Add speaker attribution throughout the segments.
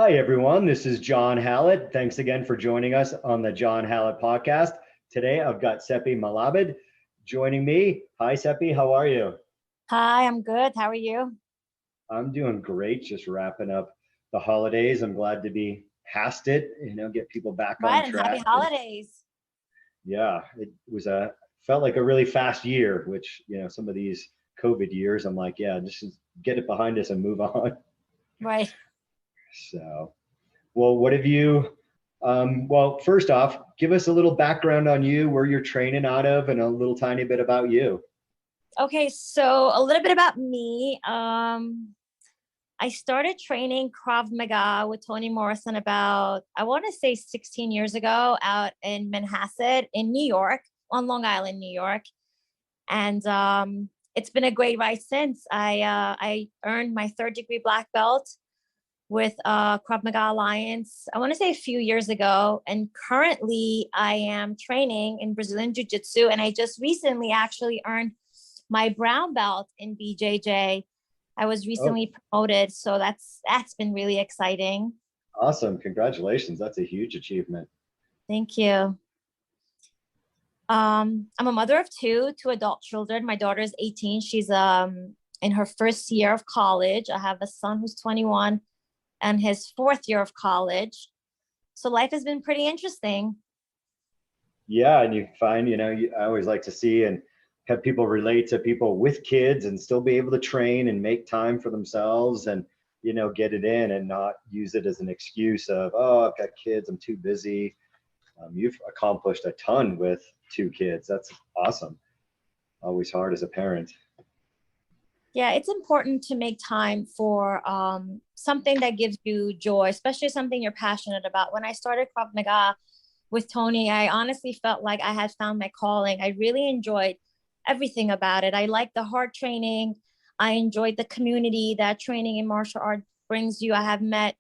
Speaker 1: Hi, everyone. This is John Hallett. Thanks again for joining us on the John Hallett podcast. Today, I've got Sepi Melamed joining me. Hi, Sepi. How are you?
Speaker 2: Hi, I'm good. How are you?
Speaker 1: I'm doing great. Just wrapping up the holidays. I'm glad to be past it, get people back on
Speaker 2: Right, and happy
Speaker 1: track.
Speaker 2: holidays.
Speaker 1: Yeah, it was felt like a really fast year, which, some of these COVID years, I'm like, yeah, just get it behind us and move on.
Speaker 2: Right.
Speaker 1: So, well, what have you, well, first off, give us a little background on you, where you're training out of, and a little tiny bit about you.
Speaker 2: Okay, so a little bit about me. I started training Krav Maga with Toni Morrison about, I want to say 16 years ago out in Manhasset in New York, on Long Island, New York. And it's been a great ride since. I earned my third degree black belt with Krav Maga Alliance, I want to say a few years ago. And currently I am training in Brazilian Jiu-Jitsu. And I just recently actually earned my brown belt in BJJ. I was recently promoted. So that's been really exciting.
Speaker 1: Awesome. Congratulations. That's a huge achievement.
Speaker 2: Thank you. I'm a mother of two adult children. My daughter is 18. She's in her first year of college. I have a son who's 21 and his fourth year of college. So life has been pretty interesting.
Speaker 1: Yeah, and you find, I always like to see and have people relate to people with kids and still be able to train and make time for themselves and, get it in and not use it as an excuse of, oh, I've got kids, I'm too busy. You've accomplished a ton with two kids. That's awesome. Always hard as a parent.
Speaker 2: Yeah, it's important to make time for something that gives you joy, especially something you're passionate about. When I started Krav Maga with Toni, I honestly felt like I had found my calling. I really enjoyed everything about it. I liked the hard training. I enjoyed the community that training in martial art brings you. I have met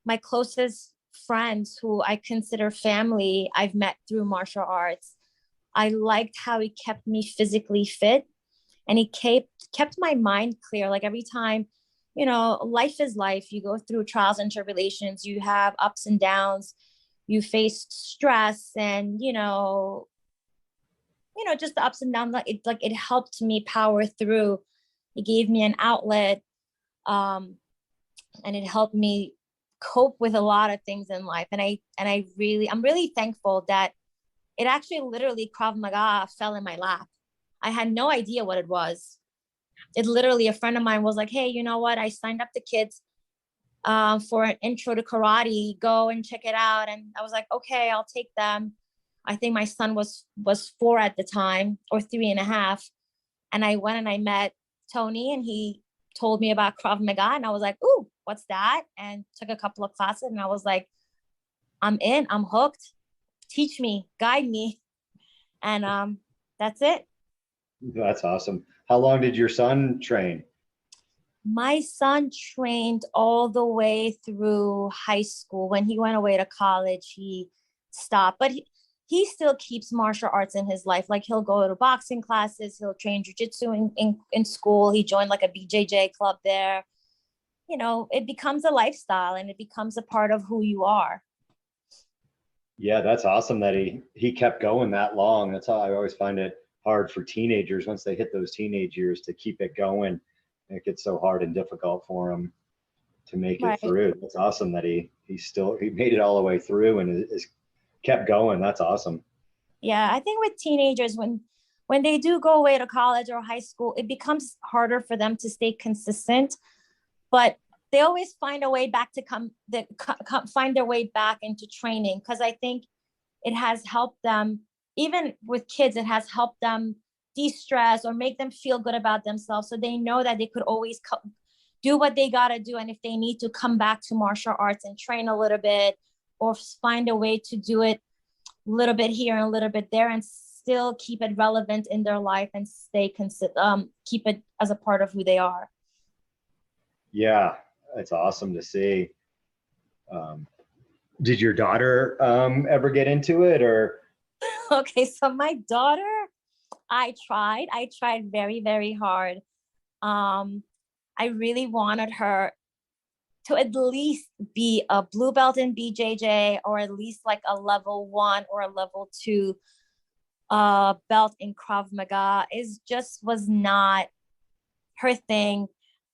Speaker 2: my closest friends who I consider family. I've met through martial arts. I liked how it kept me physically fit. And he kept my mind clear. Like every time, life is life. You go through trials and tribulations. You have ups and downs. You face stress, and just the ups and downs. It helped me power through. It gave me an outlet, and it helped me cope with a lot of things in life. And I'm really thankful that it actually literally Krav Maga fell in my lap. I had no idea what it was. It literally, a friend of mine was like, hey, you know what? I signed up the kids for an intro to karate. Go and check it out. And I was like, okay, I'll take them. I think my son was 4 at the time, or 3.5. And I went and I met Toni, and he told me about Krav Maga. And I was like, ooh, what's that? And took a couple of classes. And I was like, I'm in, I'm hooked. Teach me, guide me. And that's it.
Speaker 1: That's awesome. How long did your son train?
Speaker 2: My son trained all the way through high school. When he went away to college, he stopped, but he still keeps martial arts in his life. Like he'll go to boxing classes, he'll train jujitsu in school. He joined like a BJJ club there. It becomes a lifestyle and it becomes a part of who you are.
Speaker 1: Yeah, that's awesome that he kept going that long. That's how I always find it hard for teenagers once they hit those teenage years to keep it going. It gets so hard and difficult for them to make it through. That's awesome that he made it all the way through and is kept going. That's awesome.
Speaker 2: Yeah, I think with teenagers, when they do go away to college or high school, it becomes harder for them to stay consistent, but they always find a way back to find their way back into training. Because I think it has helped them, even with kids, it has helped them de-stress or make them feel good about themselves. So they know that they could always do what they got to do. And if they need to come back to martial arts and train a little bit or find a way to do it a little bit here and a little bit there and still keep it relevant in their life and keep it as a part of who they are.
Speaker 1: Yeah, it's awesome to see. Did your daughter ever get into it or?
Speaker 2: Okay, so my daughter, I tried very, very hard. I really wanted her to at least be a blue belt in BJJ, or at least like a level 1 or a level 2 belt in Krav Maga was not her thing.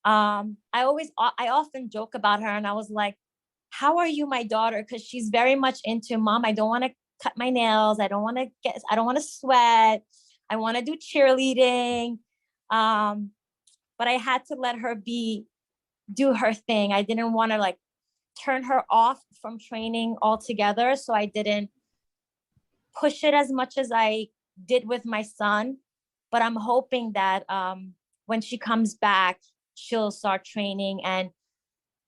Speaker 2: I often joke about her, and I was like, how are you my daughter? Because she's very much into, mom, I don't want to cut my nails. I don't want to sweat. I want to do cheerleading. But I had to let her do her thing. I didn't want to like turn her off from training altogether. So I didn't push it as much as I did with my son. But I'm hoping that when she comes back, she'll start training and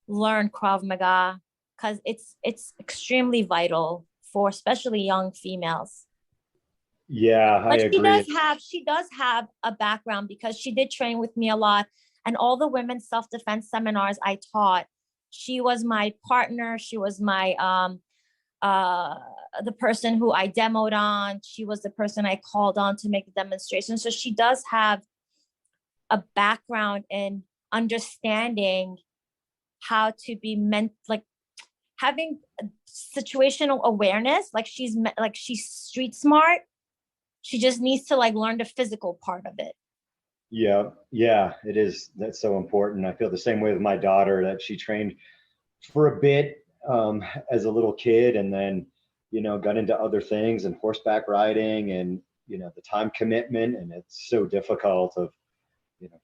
Speaker 2: learn Krav Maga, because it's extremely vital for especially young females.
Speaker 1: Yeah, I
Speaker 2: But
Speaker 1: agree.
Speaker 2: she does have a background, because she did train with me a lot, and all the women's self-defense seminars I taught, she was my partner. She was my the person who I demoed on. She was the person I called on to make the demonstration. So she does have a background in understanding how to be like having situational awareness. Like she's street smart. She just needs to like learn the physical part of it.
Speaker 1: Yeah, it is. That's so important. I feel the same way with my daughter, that she trained for a bit as a little kid, and then, got into other things and horseback riding, and, the time commitment. And it's so difficult of,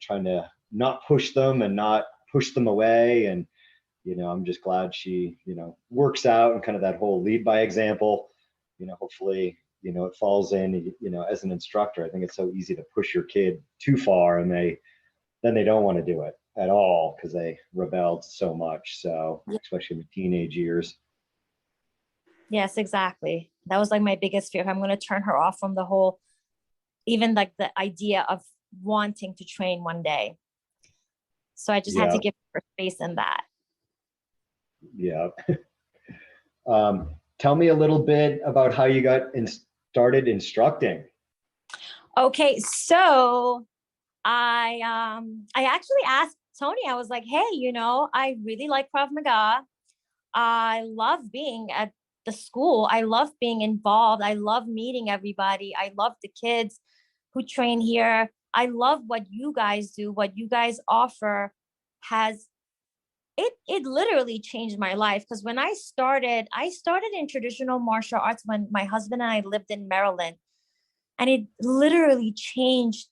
Speaker 1: trying to not push them and not push them away. And, I'm just glad she, works out, and kind of that whole lead by example, hopefully, it falls in, as an instructor. I think it's so easy to push your kid too far, and then they don't want to do it at all because they rebelled so much. So especially in the teenage years.
Speaker 2: Yes, exactly. That was like my biggest fear. I'm going to turn her off from the whole, even like the idea of wanting to train one day. So I just had to give her space in that.
Speaker 1: Yeah. Tell me a little bit about how you got started instructing.
Speaker 2: Okay, so I actually asked Tony. I was like, hey, I really like Krav Maga. I love being at the school. I love being involved. I love meeting everybody. I love the kids who train here. I love what you guys do. What you guys offer it literally changed my life, because when I started in traditional martial arts when my husband and I lived in Maryland, and it literally changed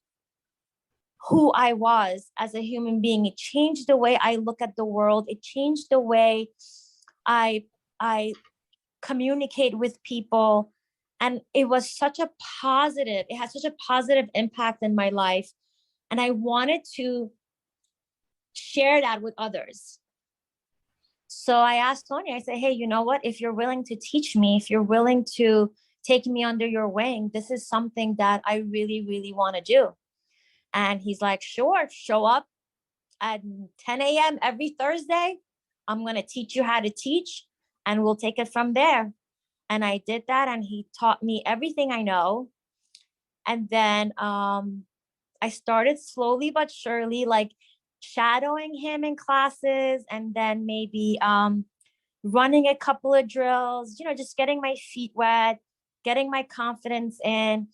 Speaker 2: who I was as a human being. It changed the way I look at the world. It changed the way I communicate with people. And it had such a positive impact in my life. And I wanted to share that with others. So I asked Tony, I said, hey, you know what? If you're willing to teach me, if you're willing to take me under your wing, this is something that I really, really want to do. And he's like, sure, show up at 10 a.m. every Thursday. I'm going to teach you how to teach, and we'll take it from there. And I did that, and he taught me everything I know. And then I started slowly but surely, like shadowing him in classes, and then maybe running a couple of drills, just getting my feet wet, getting my confidence in.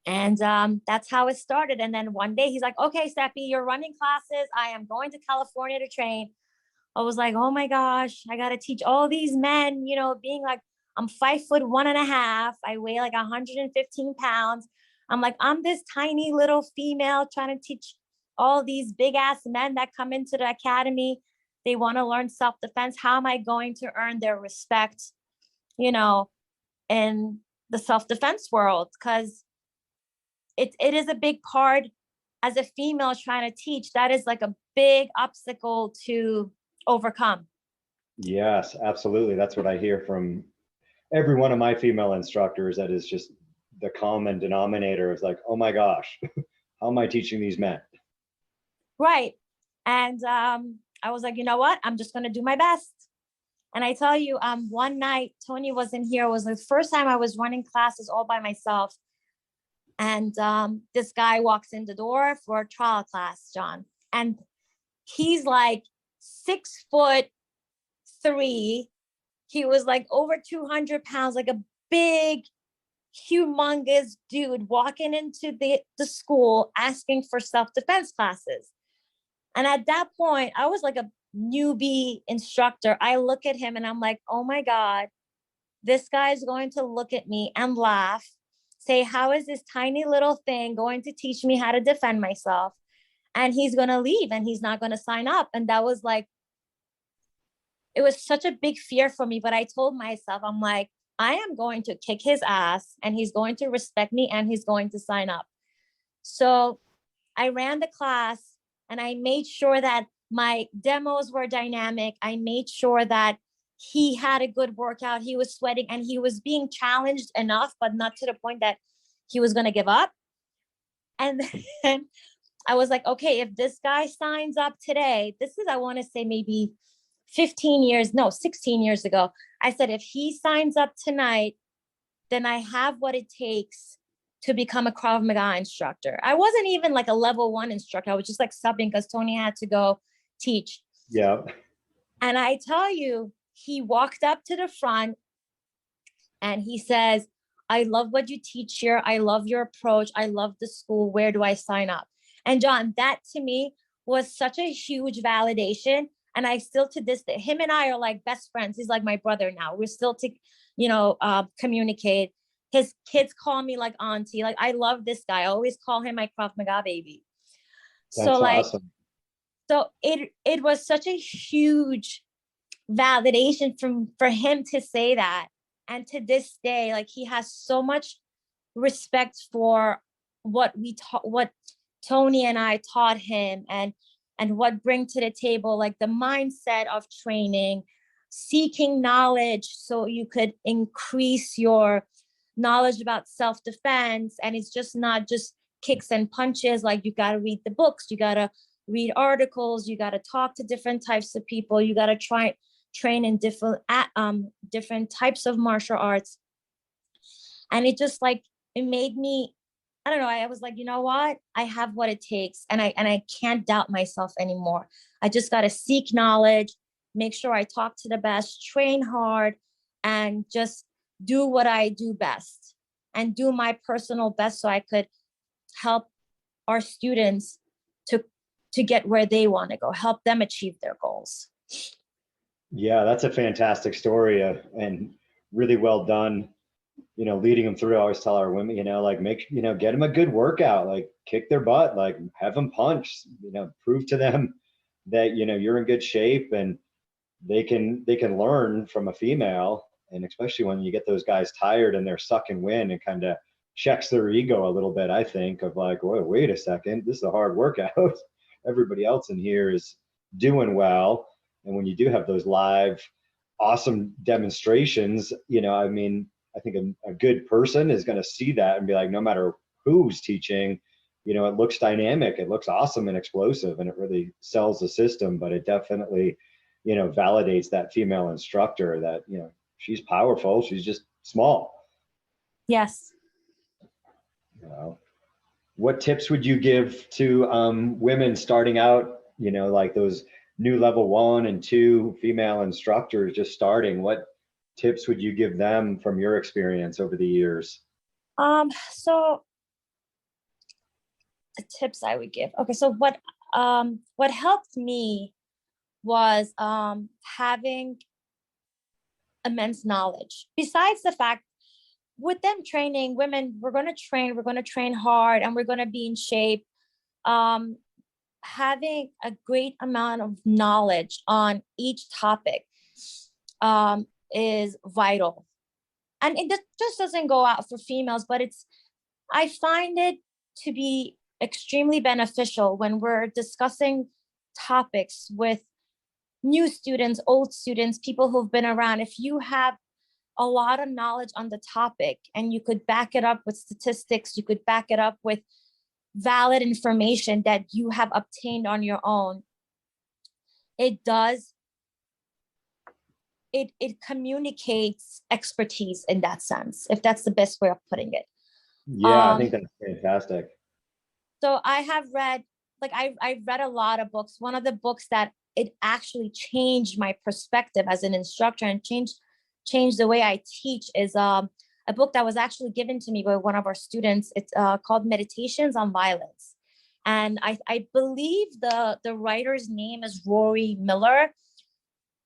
Speaker 2: And that's how it started. And then one day he's like, okay, Sepi, you're running classes. I am going to California to train. I was like, oh my gosh, I got to teach all these men, being like, I'm 5'1.5". I weigh like 115 pounds. I'm like, I'm this tiny little female trying to teach all these big ass men that come into the academy. They want to learn self-defense. How am I going to earn their respect, in the self-defense world? Because it is a big part as a female trying to teach. That is like a big obstacle to overcome.
Speaker 1: Yes, absolutely. That's what I hear from every one of my female instructors. That is just the common denominator, is like, oh my gosh, how am I teaching these men?
Speaker 2: Right. And I was like, you know what? I'm just going to do my best. And I tell you, one night, Tony wasn't here. It was the first time I was running classes all by myself. And this guy walks in the door for a trial class, John. And he's like 6'3". He was like over 200 pounds, like a big, humongous dude walking into the school asking for self-defense classes. And at that point, I was like a newbie instructor. I look at him and I'm like, oh my God, this guy's going to look at me and laugh, say, how is this tiny little thing going to teach me how to defend myself? And he's going to leave and he's not going to sign up. And that was like, it was such a big fear for me. But I told myself, I'm like, I am going to kick his ass and he's going to respect me and he's going to sign up. So I ran the class and I made sure that my demos were dynamic. I made sure that he had a good workout. He was sweating and he was being challenged enough, but not to the point that he was going to give up. And then I was like, okay, if this guy signs up today, this is, I want to say maybe 16 years ago. I said, if he signs up tonight, then I have what it takes to become a Krav Maga instructor. I wasn't even like a level 1 instructor. I was just like subbing because Tony had to go teach.
Speaker 1: Yeah.
Speaker 2: And I tell you, he walked up to the front and he says, I love what you teach here. I love your approach. I love the school. Where do I sign up? And John, that to me was such a huge validation. And I still to this day, him and I are like best friends. He's like my brother now. We're still communicate. His kids call me like auntie. Like, I love this guy. I always call him my Krav Maga baby.
Speaker 1: That's
Speaker 2: so like,
Speaker 1: awesome.
Speaker 2: So it was such a huge validation for him to say that. And to this day, like, he has so much respect for what Tony and I taught him and what bring to the table, like the mindset of training, seeking knowledge so you could increase your knowledge about self-defense. And it's just not just kicks and punches. Like, you got to read the books, you got to read articles, you got to talk to different types of people, you got to train in different types of martial arts. And it just like, it made me, I don't know, I was like, you know what? I have what it takes. And I can't doubt myself anymore. I just got to seek knowledge, make sure I talk to the best, train hard, and just do what I do best and do my personal best so I could help our students to get where they want to go, help them achieve their goals.
Speaker 1: Yeah, that's a fantastic story and really well done. Leading them through. I always tell our women, like get them a good workout, like kick their butt, like have them punch, prove to them that, you're in good shape and they can learn from a female. And especially when you get those guys tired and they're sucking wind, and kind of checks their ego a little bit, I think, of like, wait a second, this is a hard workout. Everybody else in here is doing well. And when you do have those live, awesome demonstrations, I think a good person is going to see that and be like, no matter who's teaching, it looks dynamic, it looks awesome and explosive, and it really sells the system. But it definitely, validates that female instructor that, she's powerful, she's just small.
Speaker 2: Yes.
Speaker 1: What tips would you give to women starting out, like those new level 1 and 2 female instructors just starting? What tips would you give them from your experience over the years?
Speaker 2: So the tips I would give. Okay, so what helped me was having immense knowledge. Besides the fact, with them training, women, we're going to train hard, and we're going to be in shape. Having a great amount of knowledge on each topic is vital. And it just doesn't go out for females, but I find it to be extremely beneficial when we're discussing topics with new students, old students, people who've been around. If you have a lot of knowledge on the topic and you could back it up with statistics, you could back it up with valid information that you have obtained on your own, it communicates expertise in that sense, if that's the best way of putting it.
Speaker 1: Yeah, I think that's fantastic.
Speaker 2: So I have read, like, I read a lot of books. One of the books that it actually changed my perspective as an instructor and changed the way I teach is a book that was actually given to me by one of our students. It's called Meditations on Violence. And I believe the writer's name is Rory Miller.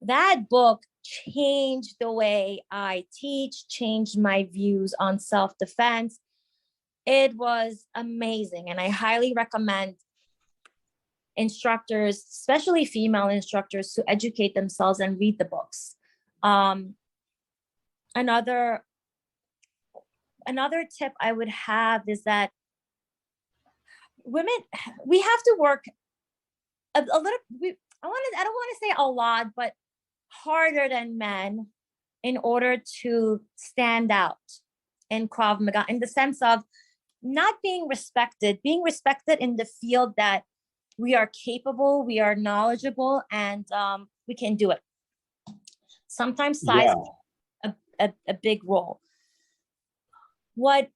Speaker 2: That book changed the way I teach, changed my views on self-defense. It was amazing. And I highly recommend instructors, especially female instructors, to educate themselves and read the books. Another tip I would have is that women, we have to work a little, I don't want to say a lot, but harder than men in order to stand out in Krav Maga, in the sense of not being respected in the field that we are capable, we are knowledgeable, and we can do it. Sometimes size plays a big role. What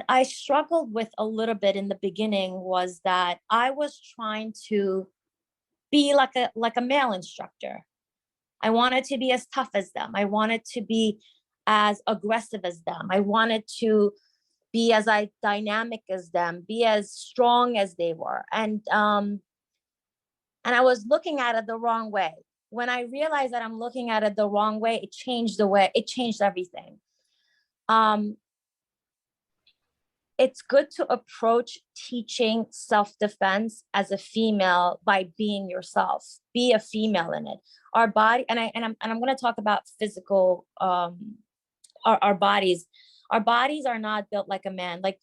Speaker 2: I struggled with a little bit in the beginning was that I was trying to be like a male instructor. I wanted to be as tough as them. I wanted to be as aggressive as them. I wanted to be as dynamic as them, be as strong as they were. And I was looking at it the wrong way. When I realized that I'm looking at it the wrong way, it changed everything. It's good to approach teaching self-defense as a female by being yourself. Be a female in it. Our body, and I'm going to talk about physical, our bodies. Our bodies are not built like a man. Like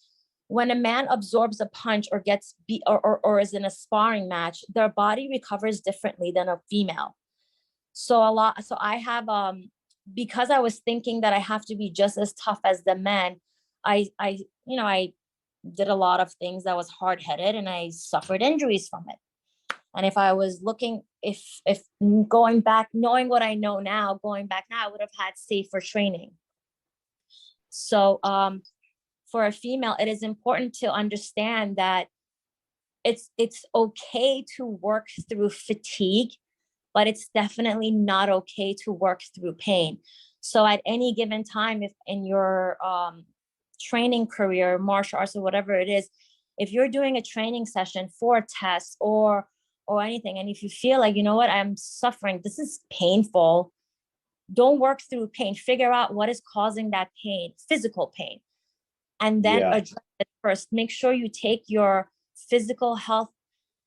Speaker 2: when a man absorbs a punch or gets beat or is in a sparring match, their body recovers differently than a female. So I have, because I was thinking that I have to be just as tough as the men, I did a lot of things that was hard-headed, and I suffered injuries from it. And if I was looking, if going back, knowing what I know now, going back now, I would have had safer training. So for a female, it is important to understand that it's okay to work through fatigue, but it's definitely not okay to work through pain. So at any given time, if in your training career, martial arts or whatever it is, if you're doing a training session for a test or anything, and if you feel like, you know what, I'm suffering, this is painful, don't work through pain. Figure out what is causing that pain, physical pain, and then address it first. Make sure you take your physical health,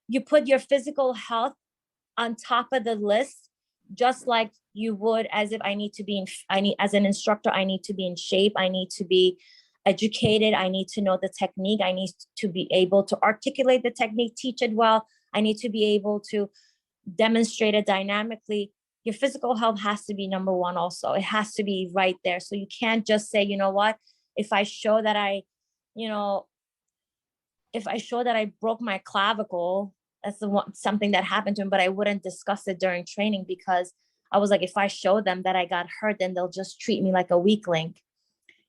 Speaker 2: you put your physical health on top of the list, just like you would as if as an instructor, I need to be in shape, I need to be educated, I need to know the technique, I need to be able to articulate the technique, teach it well, I need to be able to demonstrate it dynamically. Your physical health has to be number one also. It has to be right there. So you can't just say, you know what, if I show that I broke my clavicle, that's something that happened to him, but I wouldn't discuss it during training, because I was like, if I show them that I got hurt, then they'll just treat me like a weak link,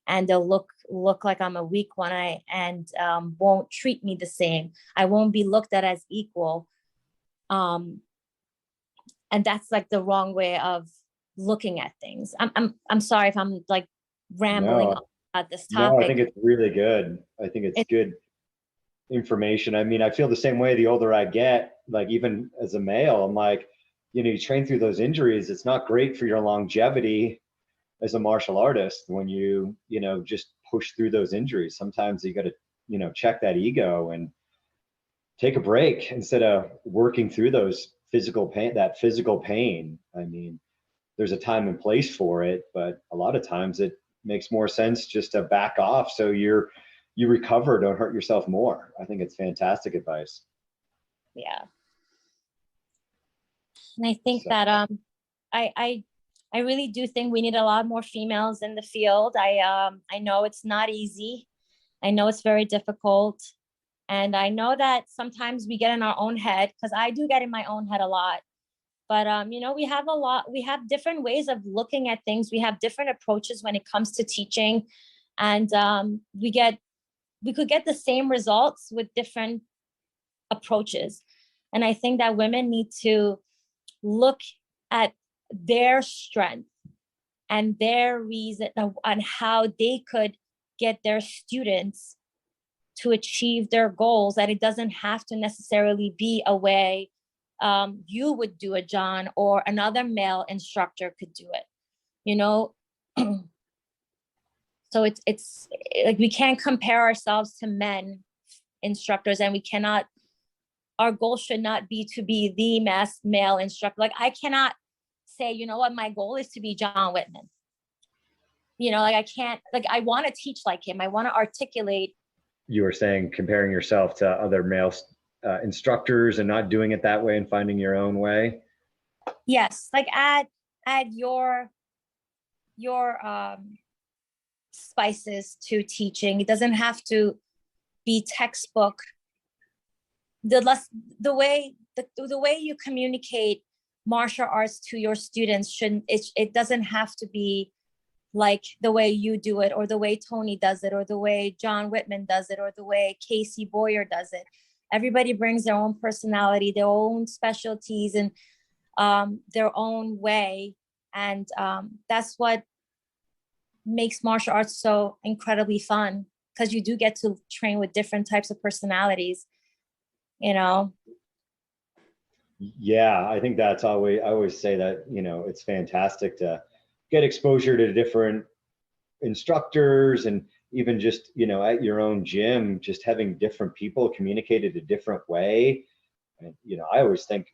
Speaker 2: and they'll look like I'm a weak one, and won't treat me the same. I won't be looked at as equal. And that's like the wrong way of looking at things. I'm sorry if I'm like rambling about this topic.
Speaker 1: No, I think it's really good. I think it's good information. I mean, I feel the same way the older I get, like even as a male, I'm like, you train through those injuries. It's not great for your longevity as a martial artist when you just push through those injuries. Sometimes you got to, check that ego and take a break instead of working through those physical pain. I mean, there's a time and place for it, but a lot of times it makes more sense just to back off so you recover, don't hurt yourself more. I think it's fantastic advice.
Speaker 2: Yeah. And I think that I really do think we need a lot more females in the field. I know it's not easy. I know it's very difficult. And I know that sometimes we get in our own head, because I do get in my own head a lot. But, we have different ways of looking at things. We have different approaches when it comes to teaching. And we could get the same results with different approaches. And I think that women need to look at their strength and their reason on how they could get their students to achieve their goals, that it doesn't have to necessarily be a way you would do it, John, or another male instructor could do it, you know? So it's like, we can't compare ourselves to men instructors, and we cannot, our goal should not be to be the mass male instructor. Like, I cannot say, you know what, my goal is to be John Whitman. You know, like, I can't, like, I want to teach like him. I want to articulate. You
Speaker 1: were saying comparing yourself to other male instructors and not doing it that way and finding your own way.
Speaker 2: Yes. Like, add your spices to teaching. It doesn't have to be textbook. The way you communicate martial arts to your students it doesn't have to be like the way you do it, or the way Tony does it, or the way John Whitman does it, or the way Casey Boyer does it. Everybody brings their own personality, their own specialties, and their own way. And that's what makes martial arts so incredibly fun, because you do get to train with different types of personalities, you know?
Speaker 1: Yeah, I think that's always, I always say that, you know, it's fantastic to get exposure to different instructors, and even just, you know, at your own gym, just having different people communicate it a different way. And, you know, I always think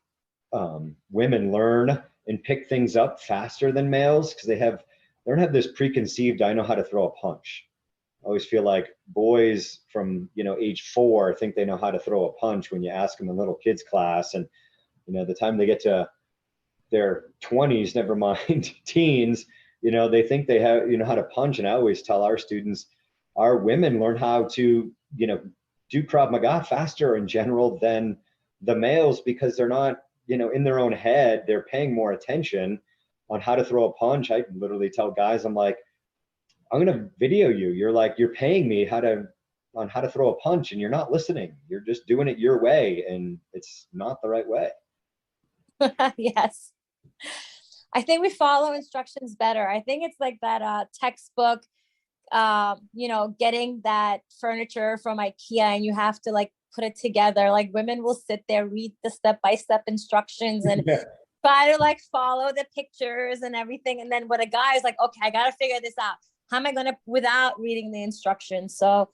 Speaker 1: women learn and pick things up faster than males, because they don't have this preconceived, I know how to throw a punch. I always feel like boys from, you know, age 4 think they know how to throw a punch when you ask them in little kids class. And, you know, the time they get to their 20s, never mind teens, you know, they think they have, you know, how to punch. And I always tell our students, our women learn how to, you know, do Krav Maga faster in general than the males, because they're not, you know, in their own head, they're paying more attention on how to throw a punch. I literally tell guys, I'm like, I'm going to video you. You're paying me on how to throw a punch, and you're not listening. You're just doing it your way, and it's not the right way.
Speaker 2: Yes. I think we follow instructions better. I think it's like that textbook, you know, getting that furniture from IKEA and you have to like put it together. Like, women will sit there, read the step-by-step instructions and try to like follow the pictures and everything. And then what a guy is like, okay, I got to figure this out. How am I going to, without reading the instructions? So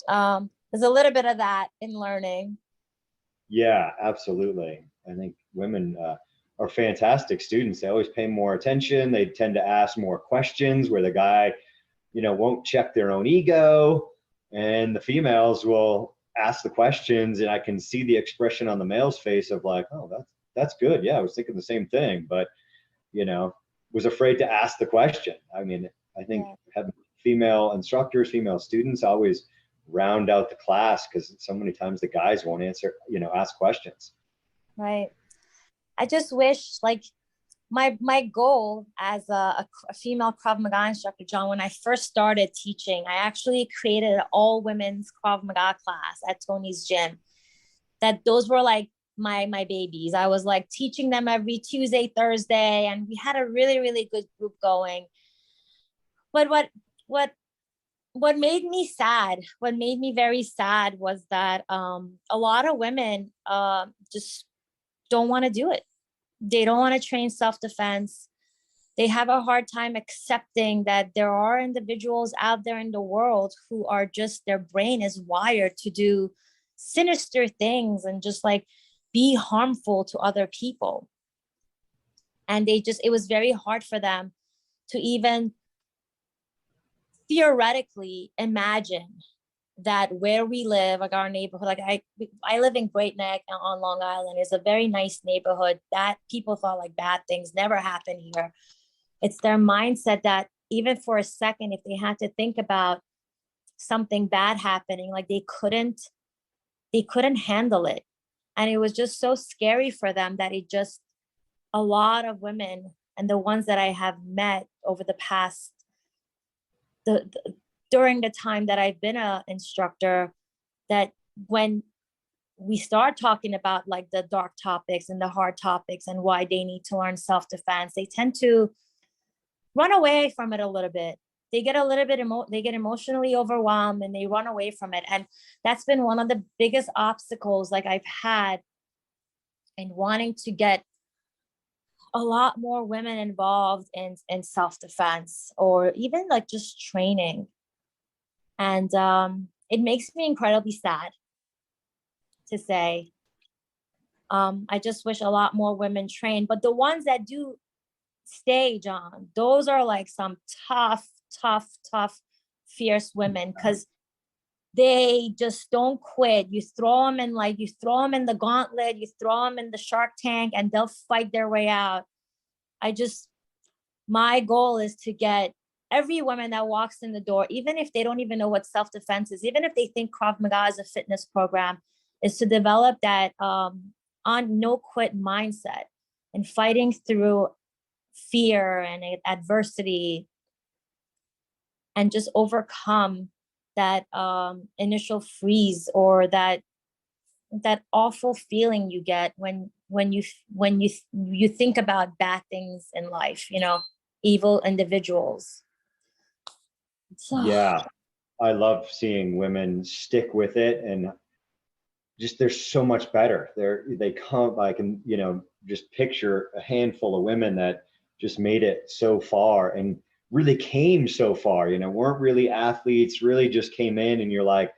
Speaker 2: there's a little bit of that in learning.
Speaker 1: Yeah, absolutely. I think women are fantastic students. They always pay more attention. They tend to ask more questions, where the guy, you know, won't check their own ego, and the females will ask the questions. And I can see the expression on the male's face of like, oh, that's good. Yeah, I was thinking the same thing, but, you know, was afraid to ask the question. I mean, I think having female instructors, female students always round out the class, because so many times the guys won't answer, you know, ask questions.
Speaker 2: Right. I just wish, like, my goal as a female Krav Maga instructor, John, when I first started teaching, I actually created an all women's Krav Maga class at Tony's gym. That those were like my babies. I was like teaching them every Tuesday, Thursday, and we had a really, really good group going. But what made me sad, what made me very sad, was that a lot of women just don't want to do it. They don't want to train self-defense. They have a hard time accepting that there are individuals out there in the world who are just, their brain is wired to do sinister things and just like be harmful to other people. And it was very hard for them to even theoretically imagine that where we live, like our neighborhood, like I live in Great Neck on Long Island. It's a very nice neighborhood that people thought like bad things never happen here. It's their mindset that even for a second, if they had to think about something bad happening, like they couldn't handle it. And it was just so scary for them that a lot of women, and the ones that I have met over the past, during the time that I've been an instructor, that when we start talking about like the dark topics and the hard topics and why they need to learn self-defense, they tend to run away from it a little bit. They get a little bit they get emotionally overwhelmed and they run away from it. And that's been one of the biggest obstacles like I've had in wanting to get a lot more women involved in self-defense or even like just training. And it makes me incredibly sad to say. I just wish a lot more women train, but the ones that do stay, John, those are like some tough, fierce women, because they just don't quit. You throw them in the gauntlet, you throw them in the Shark Tank, and they'll fight their way out. My goal is to get every woman that walks in the door, even if they don't even know what self-defense is, even if they think Krav Maga is a fitness program, is to develop that on no quit mindset and fighting through fear and adversity and just overcome that initial freeze or that awful feeling you get when you think about bad things in life, evil individuals. So.
Speaker 1: Yeah, I love seeing women stick with it, and just they're so much better. They come, I can just picture a handful of women that just made it so far and really came so far, weren't really athletes, really just came in, and you're like,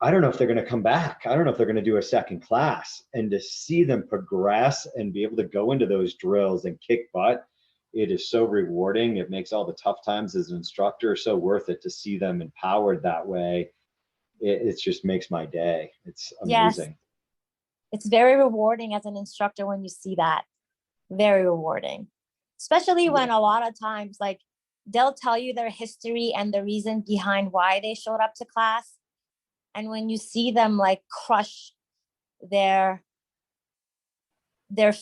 Speaker 1: I don't know if they're going to come back. I don't know if they're going to do a second class. And to see them progress and be able to go into those drills and kick butt, it is so rewarding. It makes all the tough times as an instructor so worth it to see them empowered that way. It just makes my day. It's amazing.
Speaker 2: Yes. It's very rewarding as an instructor when you see that. Very rewarding. Especially when a lot of times, like, they'll tell you their history and the reason behind why they showed up to class. And when you see them like crush their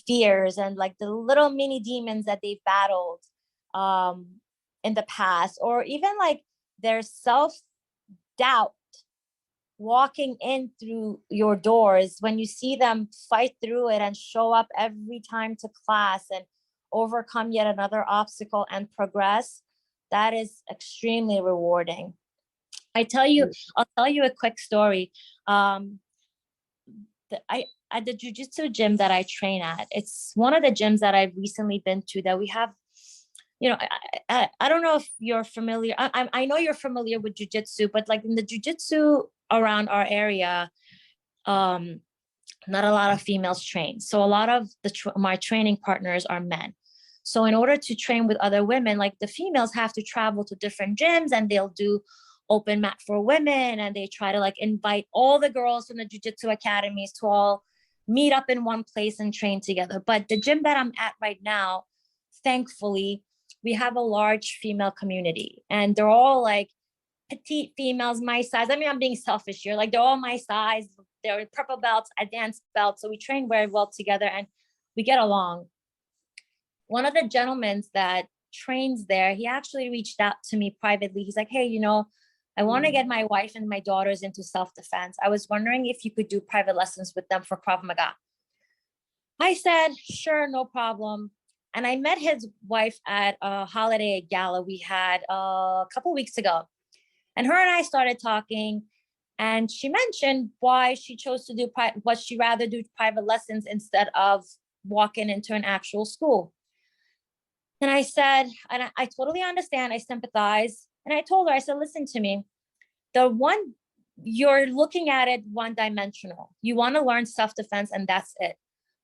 Speaker 2: fears and like the little mini demons that they've battled in the past, or even like their self-doubt walking in through your doors, when you see them fight through it and show up every time to class and overcome yet another obstacle and progress, that is extremely rewarding. I'll tell you a quick story. At the jiu-jitsu gym that I train at, it's one of the gyms that I've recently been to that we have, I don't know if you're familiar. I know you're familiar with jiu-jitsu, but like in the jiu-jitsu around our area, not a lot of females train. So a lot of my training partners are men. So in order to train with other women, like the females have to travel to different gyms and they'll do open mat for women, and they try to like invite all the girls from the jiu-jitsu academies to all meet up in one place and train together. But the gym that I'm at right now, thankfully, we have a large female community, and they're all like petite females my size. I mean, I'm being selfish here. Like, they're all my size. They're purple belts, advanced belts. So we train very well together and we get along. One of the gentlemen that trains there, he actually reached out to me privately. He's like, hey, I want to get my wife and my daughters into self-defense. I was wondering if you could do private lessons with them for Krav Maga. I said, sure, no problem. And I met his wife at a holiday gala we had a couple weeks ago. And her and I started talking, and she mentioned why she chose to do what she rather do private lessons instead of walking into an actual school. And I said, and I totally understand. I sympathize. And I told her, I said, listen to me. You're looking at it one-dimensional. You want to learn self-defense and that's it.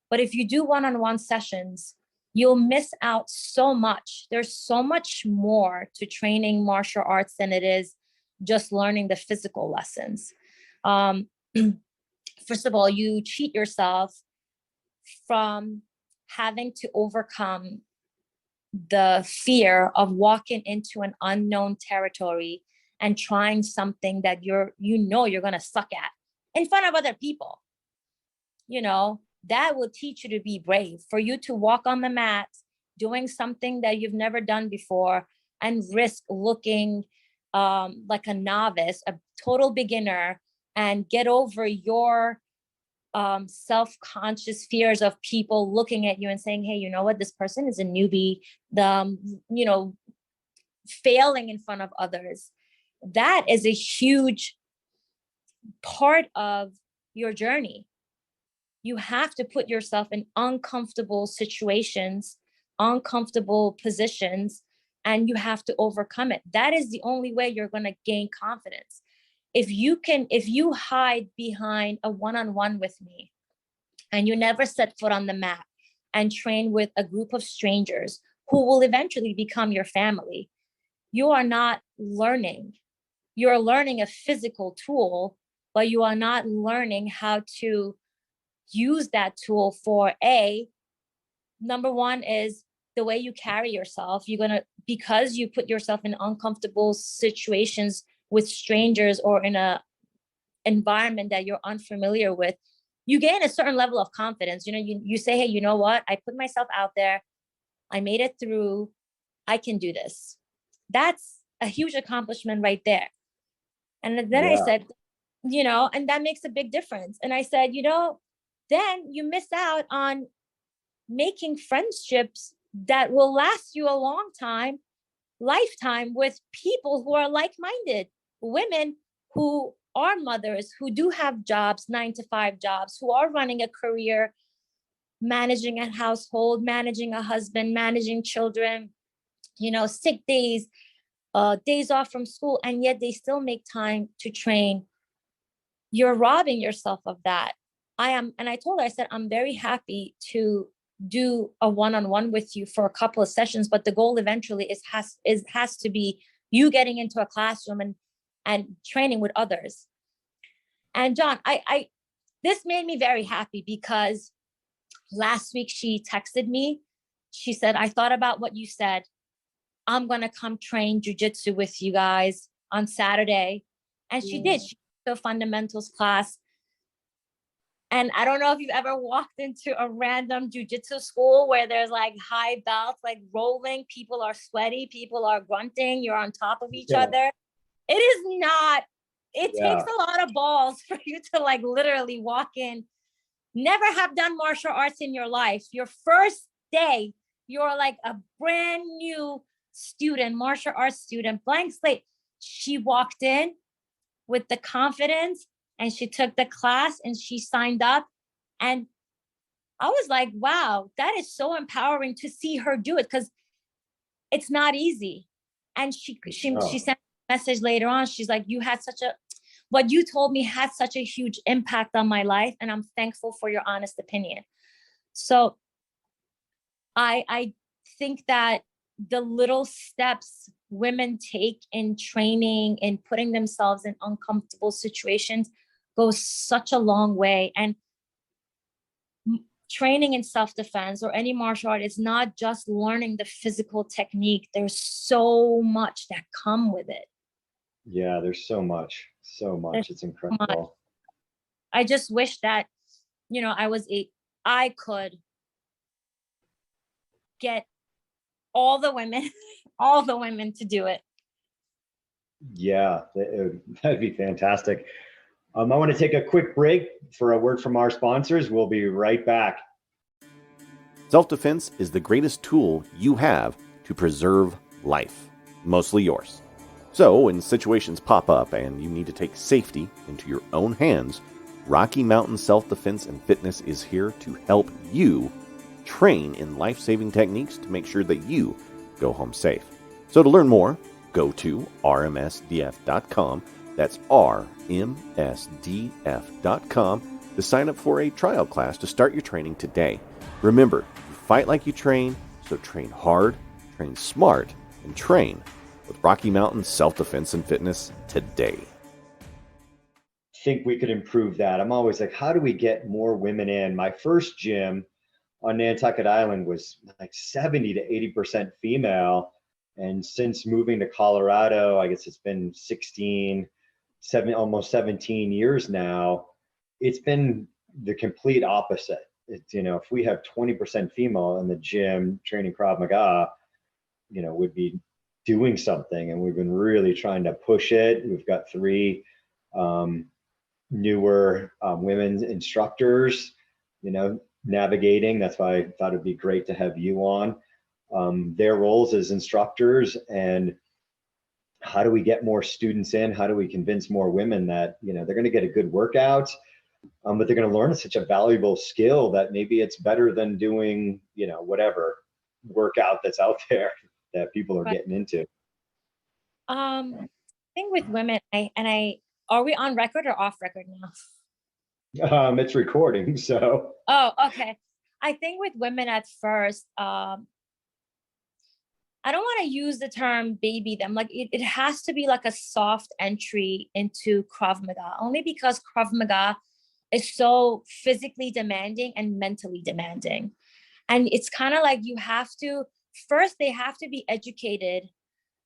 Speaker 2: But if you do one-on-one sessions, you'll miss out so much. There's so much more to training martial arts than it is just learning the physical lessons. First of all, you cheat yourself from having to overcome the fear of walking into an unknown territory and trying something that you're going to suck at in front of other people. That will teach you to be brave, for you to walk on the mat doing something that you've never done before and risk looking like a novice, a total beginner, and get over your self-conscious fears of people looking at you and saying, hey, you know what, this person is a newbie, failing in front of others. That is a huge part of your journey. You have to put yourself in uncomfortable situations, uncomfortable positions, and you have to overcome it. That is the only way you're going to gain confidence. If you hide behind a one-on-one with me and you never set foot on the mat and train with a group of strangers who will eventually become your family, you are not learning. You're learning a physical tool, but you are not learning how to use that tool for number one is the way you carry yourself. Because you put yourself in uncomfortable situations with strangers or in a environment that you're unfamiliar with, you gain a certain level of confidence. You say, hey, you know what? I put myself out there. I made it through. I can do this. That's a huge accomplishment right there. And then I said, and that makes a big difference. And I said, then you miss out on making friendships that will last you a long lifetime with people who are like-minded, women who are mothers, who do have jobs, 9-to-5 jobs, who are running a career, managing a household, managing a husband, managing children, sick days, days off from school, and yet they still make time to train. You're robbing yourself of that. And I told her, I said, I'm very happy to do a one-on-one with you for a couple of sessions, but the goal eventually has to be you getting into a classroom and training with others. And John, this made me very happy because last week she texted me. She said, I thought about what you said. I'm going to come train jujitsu with you guys on Saturday. And she did. She took a fundamentals class. And I don't know if you've ever walked into a random jujitsu school where there's like high belts, like rolling. People are sweaty. People are grunting. You're on top of each other. It is not. It takes a lot of balls for you to like literally walk in, never have done martial arts in your life. Your first day, you're like a brand new student, martial arts student, blank slate. She walked in with the confidence and she took the class and she signed up. And I was like, wow, that is so empowering to see her do it because it's not easy. And she sent a message later on. She's like, what you told me had such a huge impact on my life. And I'm thankful for your honest opinion. So I think that the little steps women take in training and putting themselves in uncomfortable situations goes such a long way. And training in self-defense or any martial art is not just learning the physical technique. There's so much that come with it.
Speaker 1: Yeah, there's so much. It's incredible.
Speaker 2: I just wish that, I could get all the women to do it.
Speaker 1: Yeah, that'd be fantastic. I want to take a quick break for a word from our sponsors. We'll be right back.
Speaker 3: Self-defense is the greatest tool you have to preserve life, mostly yours. So when situations pop up and you need to take safety into your own hands, Rocky Mountain Self-Defense and Fitness is here to help you train in life-saving techniques to make sure that you go home safe. So to learn more, go to rmsdf.com. That's rmsdf.com to sign up for a trial class to start your training today. Remember, you fight like you train, so train hard, train smart, and train with Rocky Mountain Self-Defense and Fitness today.
Speaker 1: Think we could improve that. I'm always like, how do we get more women in? My first gym on Nantucket Island was like 70 to 80% female. And since moving to Colorado, I guess it's been almost 17 years now, it's been the complete opposite. It's, if we have 20% female in the gym training Krav Maga, we'd be doing something. And we've been really trying to push it. We've got 3 newer women instructors, navigating. That's why I thought it'd be great to have you on. Their roles as instructors, and how do we get more students in? How do we convince more women that, they're going to get a good workout, but they're going to learn such a valuable skill that maybe it's better than doing, whatever workout that's out there that people are getting into.
Speaker 2: I think with women, are we on record or off record now?
Speaker 1: It's recording, so.
Speaker 2: Oh, okay. I think with women at first, I don't want to use the term baby them. Like it has to be like a soft entry into Krav Maga, only because Krav Maga is so physically demanding and mentally demanding. And it's kind of like they have to be educated.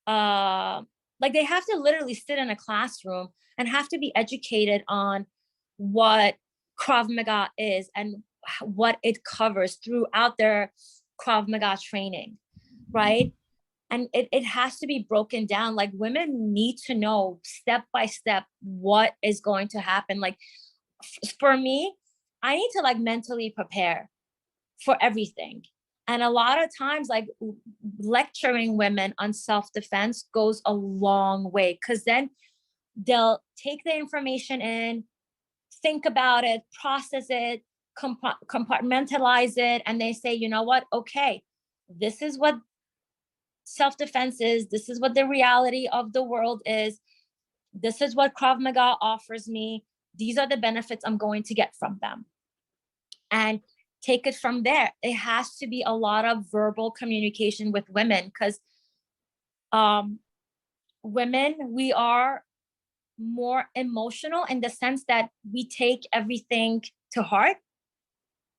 Speaker 2: Like they have to literally sit in a classroom and have to be educated on what Krav Maga is and what it covers throughout their Krav Maga training, right? And it has to be broken down. Like women need to know step by step what is going to happen. Like for me, I need to like mentally prepare for everything. And a lot of times, like lecturing women on self-defense goes a long way, because then they'll take the information in, think about it, process it, compartmentalize it, and they say, you know what? Okay, this is what self-defense is. This is what the reality of the world is. This is what Krav Maga offers me. These are the benefits I'm going to get from them. And take it from there. It has to be a lot of verbal communication with women, because women, we are more emotional in the sense that we take everything to heart.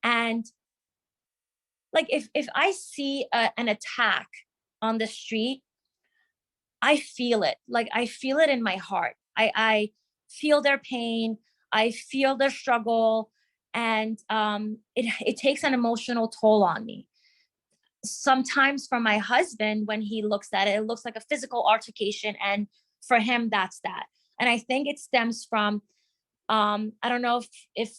Speaker 2: And like if I see an attack on the street, I feel it. Like I feel it in my heart. I feel their pain. I feel their struggle. And it takes an emotional toll on me. Sometimes for my husband, when he looks at it, it looks like a physical altercation. And for him, that's that. And I think it stems from, I don't know if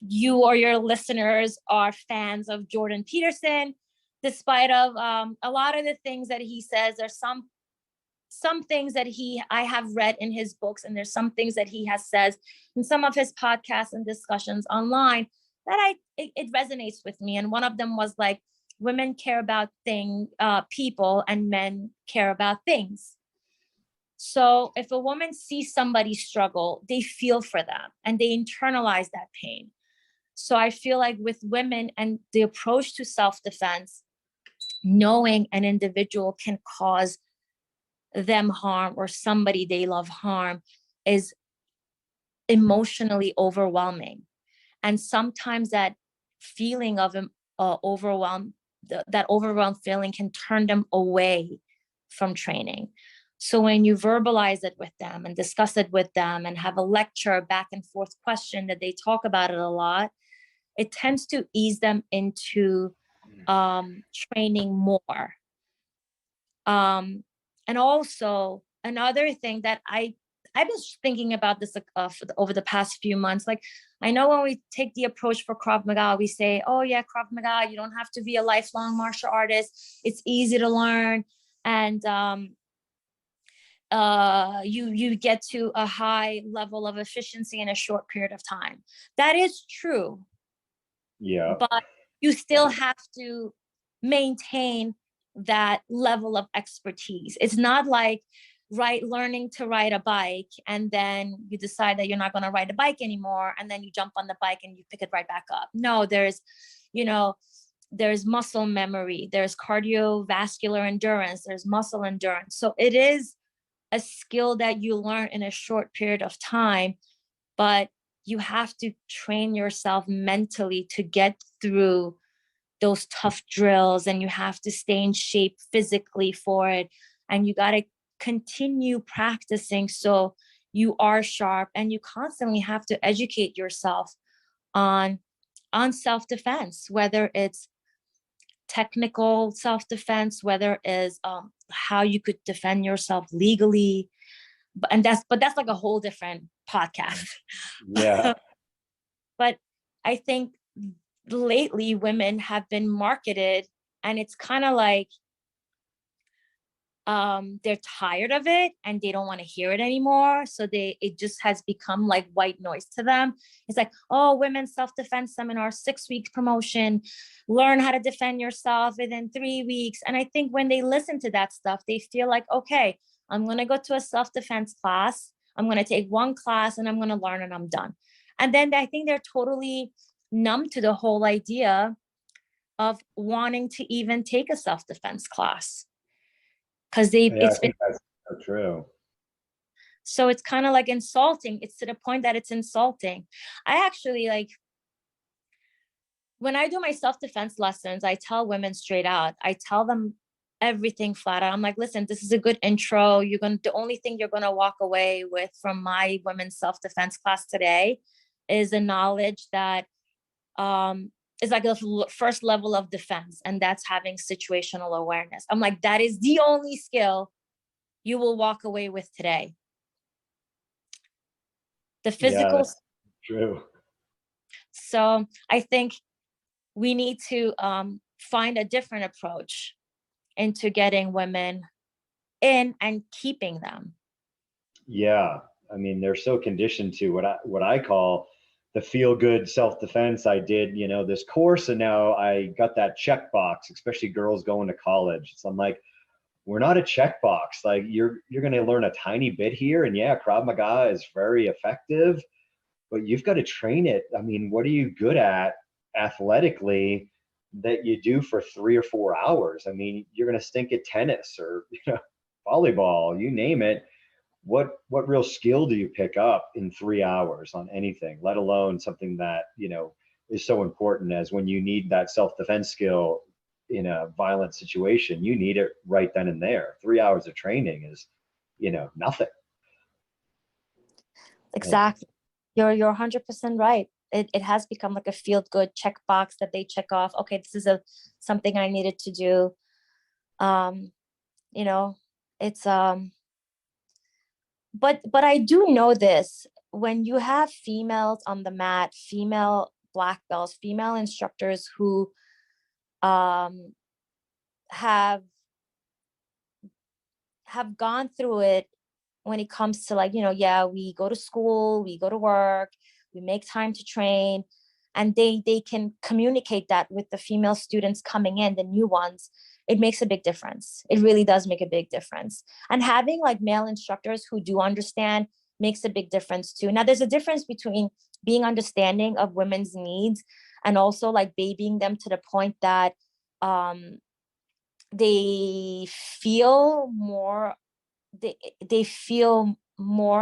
Speaker 2: you or your listeners are fans of Jordan Peterson, despite of a lot of the things that he says. There's some things that I have read in his books, and there's some things that he has said in some of his podcasts and discussions online that it resonates with me. And one of them was like, women care about people, and men care about things. So if a woman sees somebody struggle, they feel for them and they internalize that pain. So I feel like with women and the approach to self-defense, knowing an individual can cause them harm or somebody they love harm is emotionally overwhelming. And sometimes that feeling of overwhelm, that overwhelmed feeling can turn them away from training. So when you verbalize it with them and discuss it with them and have a lecture back and forth question that they talk about it a lot, it tends to ease them into training more. And also another thing that I've been thinking about this over the past few months. Like, I know when we take the approach for Krav Maga, we say, oh yeah, Krav Maga, you don't have to be a lifelong martial artist. It's easy to learn. And you get to a high level of efficiency in a short period of time. That is true.
Speaker 1: Yeah.
Speaker 2: But you still have to maintain that level of expertise. It's not like learning to ride a bike and then you decide that you're not going to ride a bike anymore, and then you jump on the bike and you pick it right back up. No, there's muscle memory, there's cardiovascular endurance, there's muscle endurance. So it is a skill that you learn in a short period of time, but you have to train yourself mentally to get through those tough drills, and you have to stay in shape physically for it. And you got to continue practicing so you are sharp, and you constantly have to educate yourself on self-defense, whether it's technical self-defense, whether it's how you could defend yourself legally, but that's like a whole different podcast.
Speaker 1: Yeah.
Speaker 2: But I think lately women have been marketed, and it's kind of like they're tired of it and they don't want to hear it anymore. So it just has become like white noise to them. It's like, oh, women's self-defense seminar, 6 weeks promotion, learn how to defend yourself within 3 weeks. And I think when they listen to that stuff, they feel like, okay, I'm going to go to a self-defense class. I'm going to take one class and I'm going to learn and I'm done. And then I think they're totally numb to the whole idea of wanting to even take a self-defense class. Because
Speaker 1: I
Speaker 2: it's been
Speaker 1: think that's so true.
Speaker 2: so it's kind of like insulting. It's to the point that it's insulting. I actually like when I do my self-defense lessons, I tell women straight out. I tell them everything flat out. I'm like, listen, this is a good intro. The only thing you're gonna walk away with from my women's self-defense class today is the knowledge that is like the first level of defense, and that's having situational awareness. I'm like, that is the only skill you will walk away with today. The physical.
Speaker 1: Yeah, true.
Speaker 2: So I think we need to find a different approach into getting women in and keeping them.
Speaker 1: Yeah. I mean, they're so conditioned to what I call the feel good self-defense. I did, this course, and now I got that checkbox, especially girls going to college. So I'm like, we're not a checkbox. Like you're going to learn a tiny bit here. And yeah, Krav Maga is very effective, but you've got to train it. I mean, what are you good at athletically that you do for 3 or 4 hours? I mean, you're going to stink at tennis or, volleyball, you name it. What real skill do you pick up in 3 hours on anything, let alone something that, is so important as when you need that self-defense skill in a violent situation, you need it right then and there. 3 hours of training is, nothing.
Speaker 2: Exactly. You're 100% right. It has become like a feel good checkbox that they check off. Okay, this is something I needed to do. It's but I do know this, when you have females on the mat, female black belts, female instructors who have gone through it when it comes to like, we go to school, we go to work, we make time to train, and they can communicate that with the female students coming in, the new ones. It makes a big difference. It really does make a big difference. And having like male instructors who do understand makes a big difference too. Now, there's a difference between being understanding of women's needs and also like babying them to the point that they feel more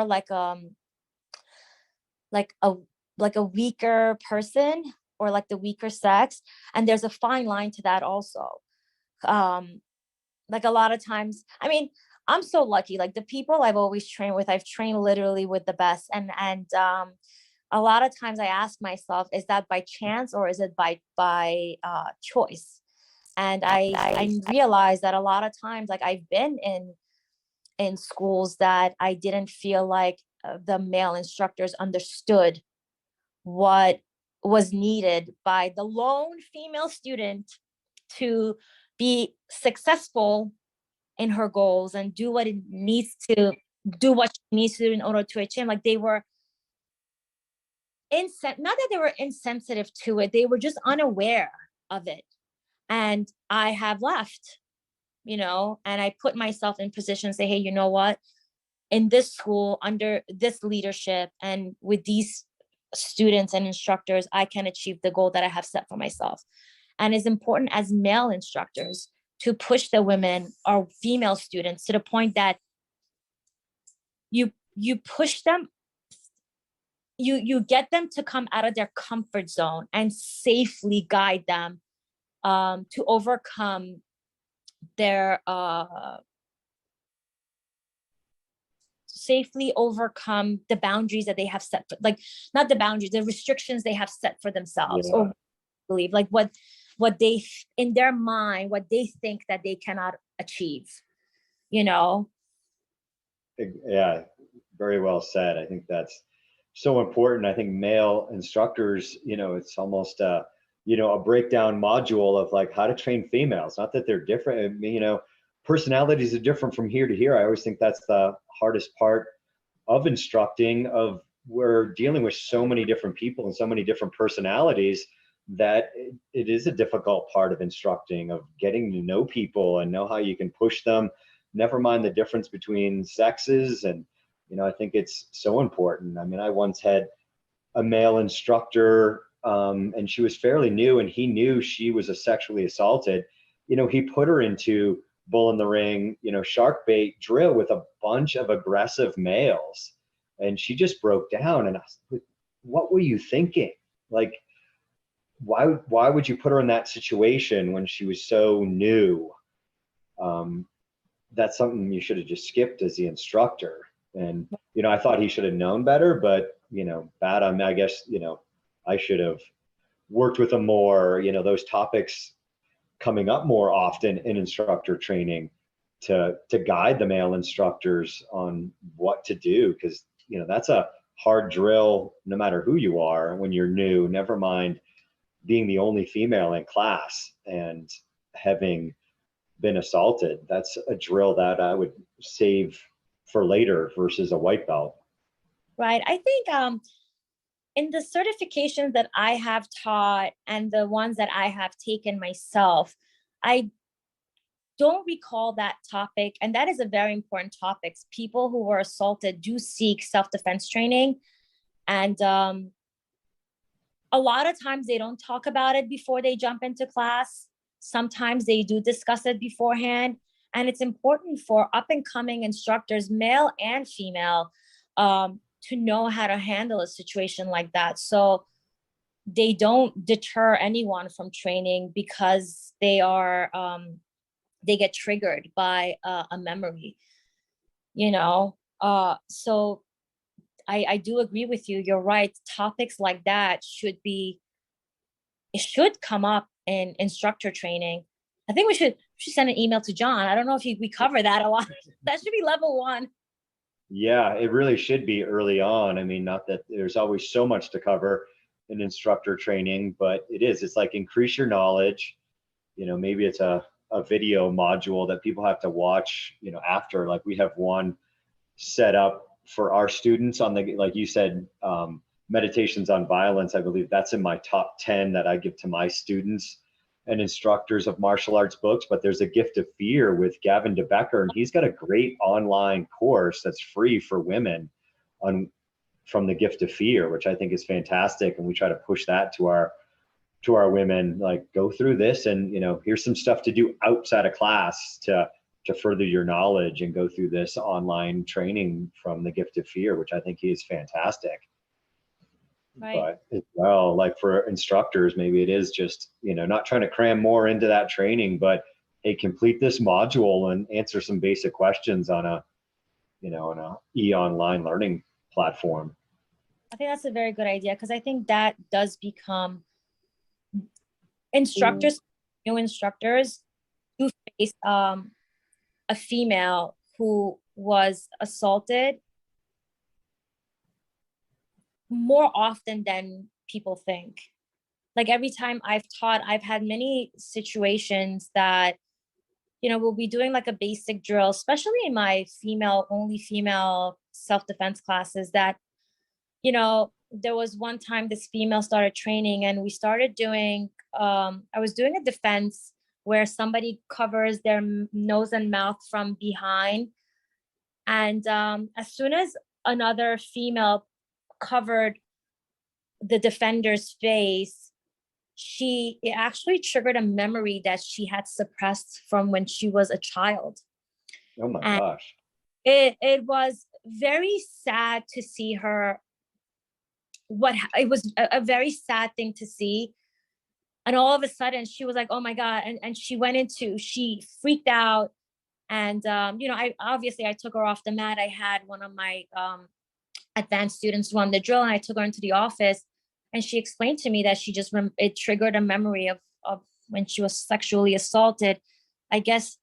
Speaker 2: like a weaker person, or like the weaker sex. And there's a fine line to that also. Like a lot of times, I mean, I'm so lucky. Like the people I've always trained with, I've trained literally with the best. And a lot of times I ask myself, is that by chance or is it by choice? And I realized that a lot of times, like I've been in schools that I didn't feel like the male instructors understood what was needed by the lone female student to be successful in her goals and do what she needs to do in order to achieve. Like they were not that they were insensitive to it, they were just unaware of it. And I have left, and I put myself in position to say, hey, you know what? In this school, under this leadership and with these students and instructors, I can achieve the goal that I have set for myself. And it's important as male instructors to push the women or female students to the point that you push them, you get them to come out of their comfort zone and safely guide them to overcome their safely overcome the boundaries that they have set for, like not the boundaries, the restrictions they have set for themselves. Yeah. Or believe like what they in their mind, what they think that they cannot achieve,
Speaker 1: Yeah, very well said. I think that's so important. I think male instructors, it's almost a breakdown module of like how to train females. Not that they're different. I mean, personalities are different from here to here. I always think that's the hardest part of instructing. Of we're dealing with so many different people and so many different personalities that it is a difficult part of instructing, of getting to know people and know how you can push them, never mind the difference between sexes. And I think it's so important. I mean, I once had a male instructor, and she was fairly new, and he knew she was a sexually assaulted. He put her into bull in the ring, shark bait drill with a bunch of aggressive males, and she just broke down. And I was like, what were you thinking? Like, why would you put her in that situation when she was so new? That's something you should have just skipped as the instructor. And, I thought he should have known better, but, bad on me. I guess, I should have worked with him more, those topics coming up more often in instructor training to guide the male instructors on what to do. Cause, that's a hard drill, no matter who you are when you're new, never mind being the only female in class and having been assaulted. That's a drill that I would save for later versus a white belt.
Speaker 2: Right. I think in the certifications that I have taught and the ones that I have taken myself, I don't recall that topic. And that is a very important topic. People who were assaulted do seek self-defense training. And a lot of times they don't talk about it before they jump into class. Sometimes they do discuss it beforehand. And it's important for up and coming instructors, male and female, to know how to handle a situation like that. So they don't deter anyone from training because they get triggered by a memory, so I do agree with you. You're right. Topics like that should come up in instructor training. I think we should send an email to John. I don't know if we cover that a lot. That should be level 1.
Speaker 1: Yeah, it really should be early on. I mean, not that there's always so much to cover in instructor training, but it's like increase your knowledge. Maybe it's a video module that people have to watch, after. Like we have one set up for our students on the, like you said, meditations on violence. I believe that's in my top 10 that I give to my students and instructors of martial arts books. But there's a Gift of Fear with Gavin DeBecker, and he's got a great online course that's free for women from the Gift of Fear, which I think is fantastic. And we try to push that to our women, like, go through this, and here's some stuff to do outside of class to further your knowledge, and go through this online training from the Gift of Fear, which I think is fantastic. Right. But as well, like for instructors, maybe it is just, not trying to cram more into that training, but hey, complete this module and answer some basic questions on a e-online learning platform.
Speaker 2: I think that's a very good idea, because I think that does become instructors, new instructors who face a female who was assaulted more often than people think. Like every time I've taught, I've had many situations that, we'll be doing like a basic drill, especially in my only female self-defense classes, that, there was one time this female started training, and we started doing, I was doing a defense where somebody covers their nose and mouth from behind. And as soon as another female covered the defender's face, it actually triggered a memory that she had suppressed from when she was a child.
Speaker 1: Oh my gosh.
Speaker 2: It was very sad to see her. It was a very sad thing to see. And all of a sudden she was like, oh my God. And she freaked out. And, I took her off the mat. I had one of my advanced students run the drill, and I took her into the office, and she explained to me that it triggered a memory of when she was sexually assaulted. I guess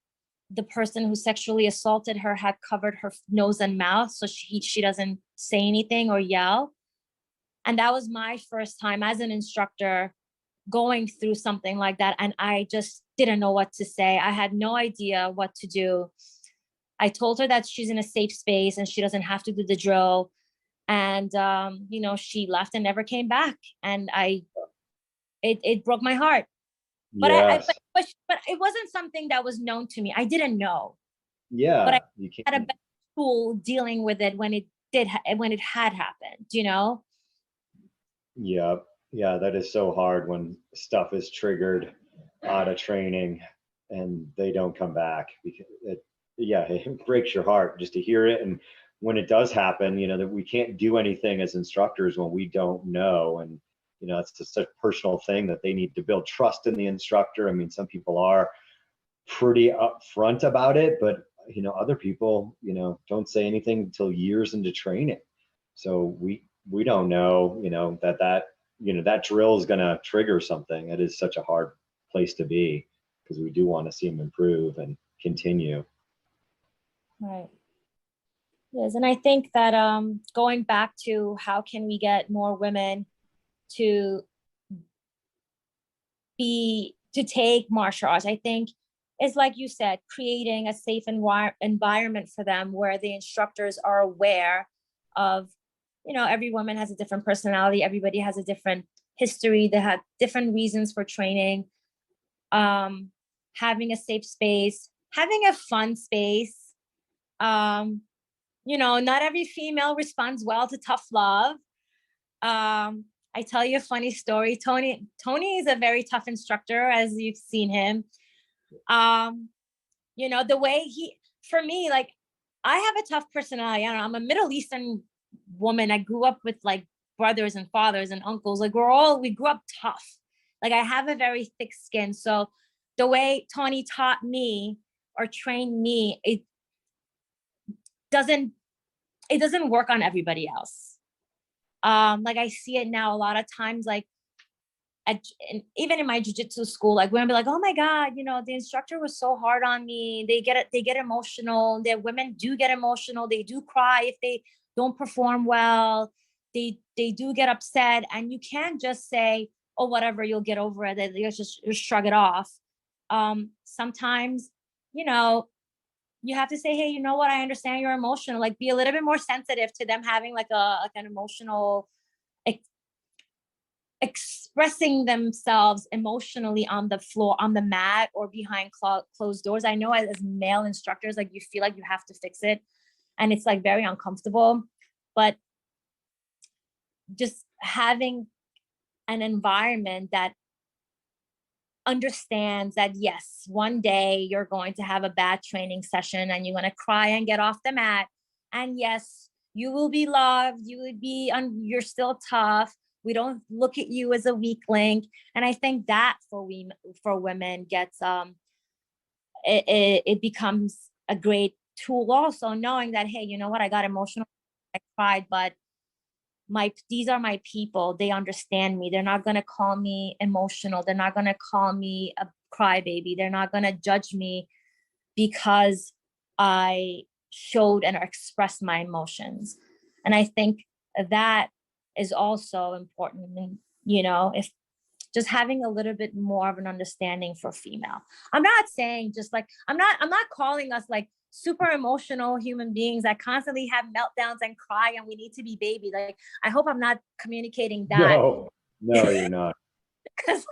Speaker 2: the person who sexually assaulted her had covered her nose and mouth so she doesn't say anything or yell. And that was my first time as an instructor going through something like that. And I just didn't know what to say. I had no idea what to do. I told her that she's in a safe space and she doesn't have to do the drill. And, you know, she left and never came back. And it broke my heart. But
Speaker 1: Yes.
Speaker 2: but it wasn't something that was known to me. I didn't know.
Speaker 1: Yeah.
Speaker 2: But I
Speaker 1: You
Speaker 2: had a
Speaker 1: can't.
Speaker 2: better tool dealing with it when it had happened, you know?
Speaker 1: Yeah. Yeah. That is so hard when stuff is triggered out of training and they don't come back, because it breaks your heart just to hear it. And when it does happen, you know, that we can't do anything as instructors when we don't know. And, you know, it's just a personal thing that they need to build trust in the instructor. I mean, some people are pretty upfront about it, but, you know, other people, you know, don't say anything until years into training. So we don't know, you know, that drill is going to trigger something. It is such a hard place to be, because we do want to see them improve and continue.
Speaker 2: Right. Yes. And I think that going back to how can we get more women to take martial arts, I think it's like you said, creating a safe environment for them where the instructors are aware of, you know, every woman has a different personality. Everybody has a different history. They have different reasons for training. Having a safe space, having a fun space. You know, not every female responds well to tough love. I tell you a funny story. Tony is a very tough instructor, as you've seen him. You know, the way for me, like, I have a tough personality. I don't know, I'm a Middle Eastern woman. I grew up with like brothers and fathers and uncles. Like we grew up tough. Like, I have a very thick skin. So the way Tony taught me or trained me, it doesn't work on everybody else. Like, I see it now a lot of times, like even in my jiu-jitsu school, like women be like, oh my God, you know, the instructor was so hard on me. They get emotional. The women do get emotional. They do cry if they don't perform well. They do get upset, and you can't just say, oh, whatever, you'll get over it. You just shrug it off. Sometimes, you know, you have to say, hey, you know what? I understand you're emotional. Like, be a little bit more sensitive to them having like an emotional, expressing themselves emotionally on the floor, on the mat, or behind closed doors. I know as male instructors, like, you feel like you have to fix it, and it's like very uncomfortable. But just having an environment that understands that, yes, one day you're going to have a bad training session and you're going to cry and get off the mat. And yes, you will be loved. You would be, you're still tough. We don't look at you as a weak link. And I think that for women gets, it becomes a great tool also, knowing that, hey, you know what? I got emotional, I cried, but these are my people. They understand me. They're not going to call me emotional. They're not going to call me a crybaby. They're not going to judge me because I showed and expressed my emotions. And I think that is also important. And, you know, if just having a little bit more of an understanding for female. I'm not saying just like, I'm not calling us like super emotional human beings that constantly have meltdowns and cry and we need to be baby. Like, I hope I'm not communicating that.
Speaker 1: No, you're not.
Speaker 2: because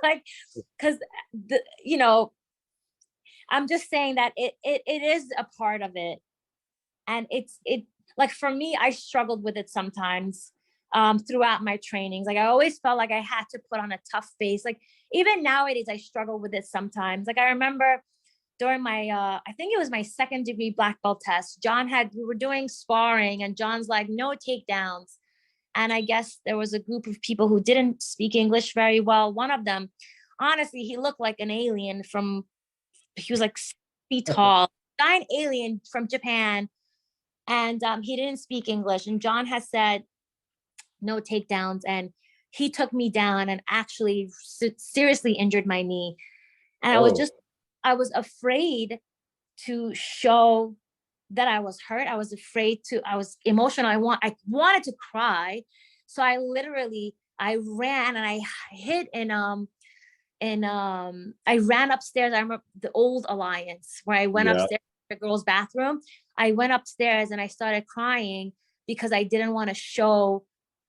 Speaker 2: you know, I'm just saying that it is a part of it. And it like, for me, I struggled with it sometimes throughout my trainings. Like, I always felt like I had to put on a tough face. Like, even nowadays, I struggle with it sometimes. Like, I remember during my, I think it was my 2nd degree black belt test, we were doing sparring and John's like, no takedowns. And I guess there was a group of people who didn't speak English very well. One of them, honestly, he looked like an alien he was like 6 feet tall, giant alien from Japan. And he didn't speak English. And John has said, no takedowns. And he took me down and actually seriously injured my knee. And I was afraid to show that I was hurt. I was afraid to, I was emotional. I wanted to cry. So I ran and I hid I ran upstairs. I remember the old Alliance where I went upstairs to the girls' bathroom. I went upstairs and I started crying because I didn't want to show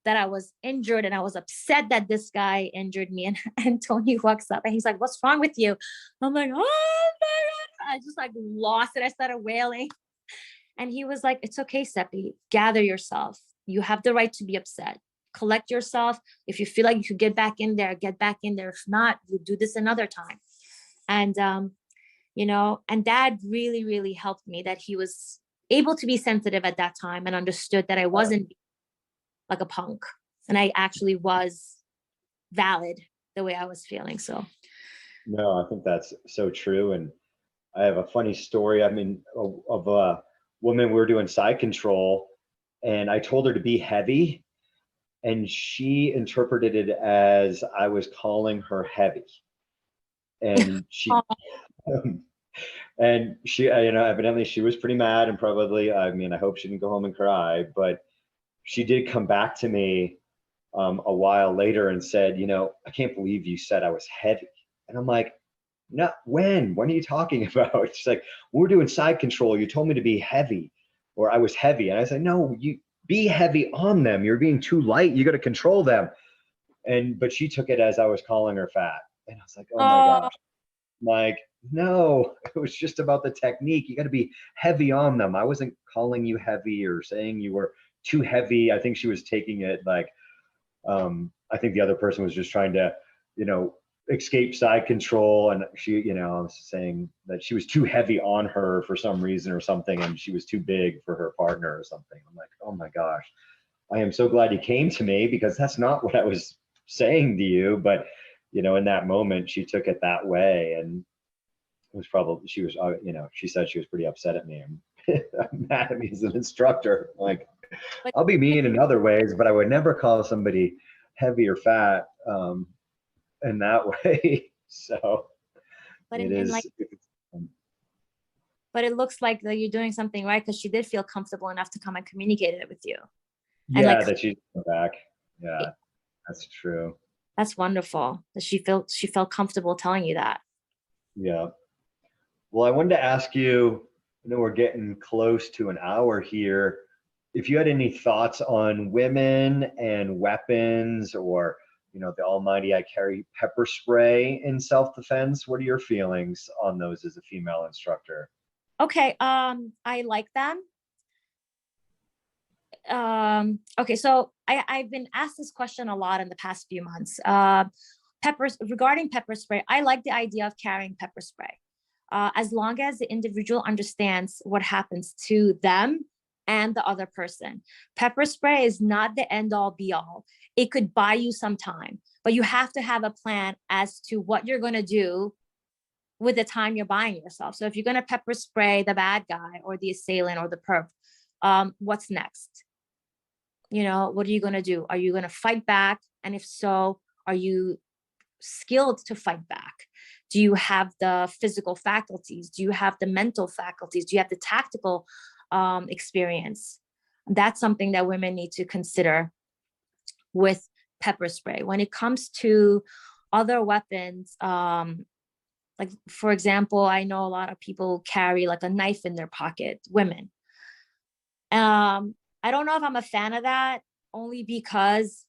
Speaker 2: that I was injured, and I was upset that this guy injured me. And Tony walks up and he's like, "What's wrong with you?" I'm like, "Oh my God." I just like lost it. I started wailing. And he was like, "It's okay, Sepi, gather yourself. You have the right to be upset. Collect yourself. If you feel like you could get back in there, get back in there. If not, we'll do this another time." And, and Dad really, really helped me, that he was able to be sensitive at that time and understood that I wasn't like a punk, and I actually was valid the way I was feeling. So.
Speaker 1: No, I think that's so true. And I have a funny story. I mean, of a woman, we were doing side control and I told her to be heavy, and she interpreted it as I was calling her heavy. And she, and she, evidently she was pretty mad, and probably, I mean, I hope she didn't go home and cry, but she did come back to me a while later and said, "I can't believe you said I was heavy." And I'm like, "No, when are you talking about?" She's like, "We're doing side control. You told me to be heavy, or I was heavy." And I said, "No, you be heavy on them. You're being too light. You got to control them." But she took it as I was calling her fat. And I was like, "Oh my gosh." Like, no, it was just about the technique. You got to be heavy on them. I wasn't calling you heavy or saying you were too heavy. I think she was taking it like, I think the other person was just trying to, escape side control. And she, was saying that she was too heavy on her for some reason or something, and she was too big for her partner or something. I'm like, oh my gosh, I am so glad you came to me, because that's not what I was saying to you. But, in that moment, she took it that way. And it was probably, she was, she said she was pretty upset at me. I'm mad at me as an instructor. Like, I'll be mean in other ways, but I would never call somebody heavy or fat in that way. So
Speaker 2: but
Speaker 1: it is.
Speaker 2: But it looks like that you're doing something right, because she did feel comfortable enough to come and communicate it with you.
Speaker 1: Yeah, and that she'd come back. Yeah, that's true.
Speaker 2: That's wonderful that she felt comfortable telling you that.
Speaker 1: Yeah. Well, I wanted to ask you, I know we're getting close to an hour here, if you had any thoughts on women and weapons, or, the almighty I carry pepper spray in self-defense. What are your feelings on those as a female instructor?
Speaker 2: Okay. I like them. Okay. So I've been asked this question a lot in the past few months. Regarding pepper spray, I like the idea of carrying pepper spray. As long as the individual understands what happens to them and the other person. Pepper spray is not the end all be all. It could buy you some time, but you have to have a plan as to what you're going to do with the time you're buying yourself. So if you're going to pepper spray the bad guy or the assailant or the perp, what's next? What are you going to do? Are you going to fight back? And if so, are you skilled to fight back? Do you have the physical faculties? Do you have the mental faculties? Do you have the tactical experience? That's something that women need to consider with pepper spray. When it comes to other weapons, like, for example, I know a lot of people carry like a knife in their pocket, women. I don't know if I'm a fan of that, only because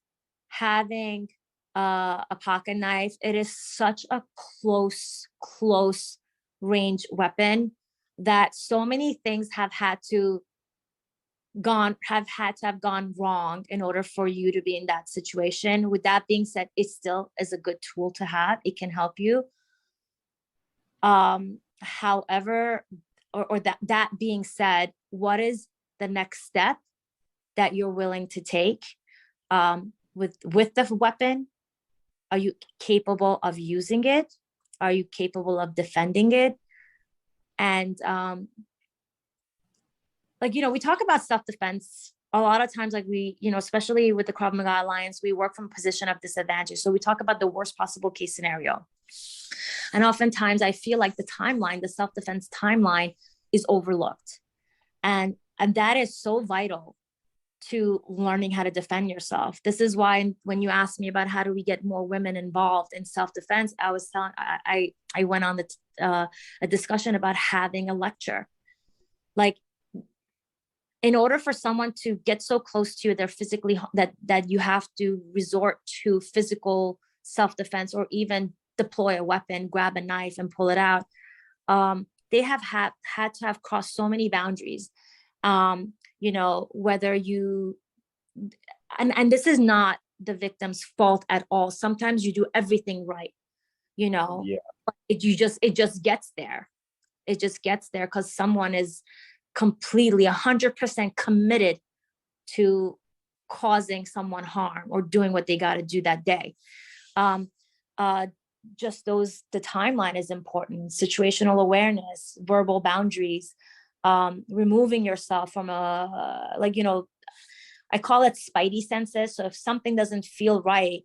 Speaker 2: having a pocket knife, it is such a close range weapon that so many things have had to have gone wrong in order for you to be in that situation. With that being said, it still is a good tool to have. It can help you. However, or that being said, what is the next step that you're willing to take with the weapon? Are you capable of using it? Are you capable of defending it? And we talk about self-defense a lot of times, like we, especially with the Krav Maga Alliance, we work from a position of disadvantage. So we talk about the worst possible case scenario. And oftentimes I feel like the self-defense timeline is overlooked. And that is so vital to learning how to defend yourself. This is why when you asked me about how do we get more women involved in self-defense, I went on a discussion about having a lecture. Like, in order for someone to get so close to you, they're physically that you have to resort to physical self-defense, or even deploy a weapon, grab a knife and pull it out. They have had to have crossed so many boundaries. Whether you, and this is not the victim's fault at all. Sometimes you do everything right, it just gets there. It just gets there because someone is completely 100% committed to causing someone harm or doing what they got to do that day. The timeline is important. Situational awareness, verbal boundaries, removing yourself from I call it spidey senses. So if something doesn't feel right,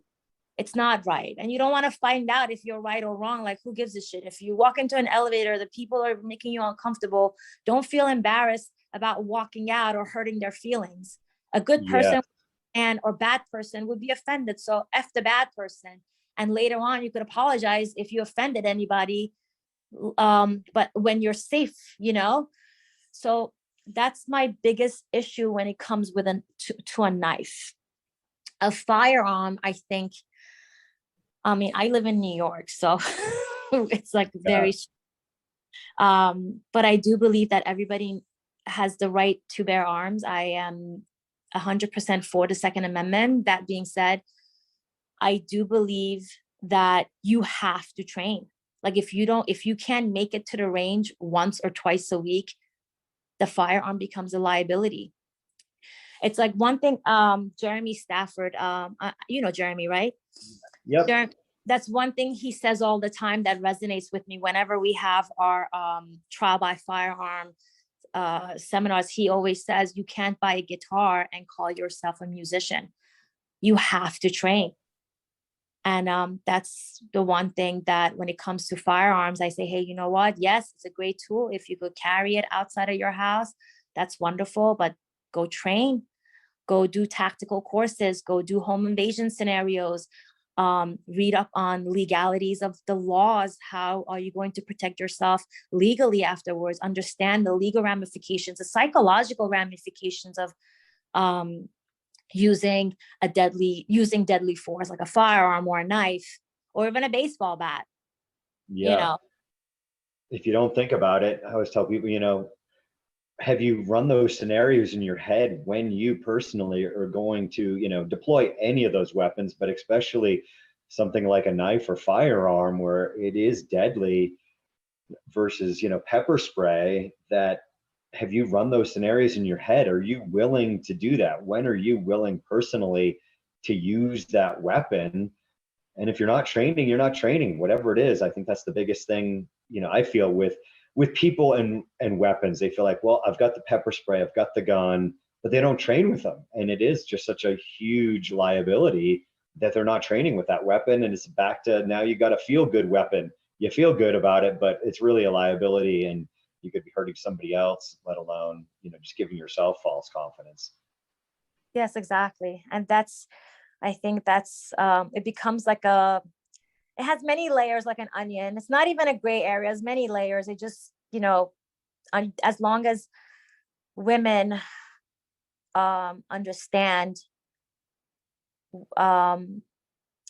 Speaker 2: it's not right. And you don't want to find out if you're right or wrong. Like, who gives a shit? If you walk into an elevator, the people are making you uncomfortable, don't feel embarrassed about walking out or hurting their feelings. A good person or bad person would be offended. So F the bad person. And later on, you could apologize if you offended anybody. But when you're safe, So that's my biggest issue when it comes with to a knife. A firearm, I think, I live in New York, so it's like very, but I do believe that everybody has the right to bear arms. I am 100% for the Second Amendment. That being said, I do believe that you have to train. Like, if you can't make it to the range once or twice a week, the firearm becomes a liability. It's like one thing, Jeremy Stafford, Jeremy, right?
Speaker 1: Yep.
Speaker 2: That's one thing he says all the time that resonates with me. Whenever we have our trial by firearm seminars, he always says, you can't buy a guitar and call yourself a musician. You have to train. And that's the one thing that when it comes to firearms, I say, hey, you know what? Yes, it's a great tool. If you could carry it outside of your house, that's wonderful, but go train, go do tactical courses, go do home invasion scenarios, read up on legalities of the laws. How are you going to protect yourself legally afterwards? Understand the legal ramifications, the psychological ramifications of using deadly force, like a firearm or a knife or even a baseball bat.
Speaker 1: If you don't think about it, I always tell people, have you run those scenarios in your head when you personally are going to, deploy any of those weapons, but especially something like a knife or firearm where it is deadly versus, pepper spray? That, have you run those scenarios in your head? Are you willing to do that? When are you willing personally to use that weapon? And if you're not training, you're not training, whatever it is. I think that's the biggest thing, I feel with people and weapons. They feel like, well, I've got the pepper spray, I've got the gun, but they don't train with them. And it is just such a huge liability that they're not training with that weapon. And it's back to, now you got a feel good weapon. You feel good about it, but it's really a liability, and you could be hurting somebody else, let alone, just giving yourself false confidence.
Speaker 2: Yes, exactly. And I think that's, it becomes like it has many layers, like an onion. It's not even a gray area, it's many layers. It just, as long as women understand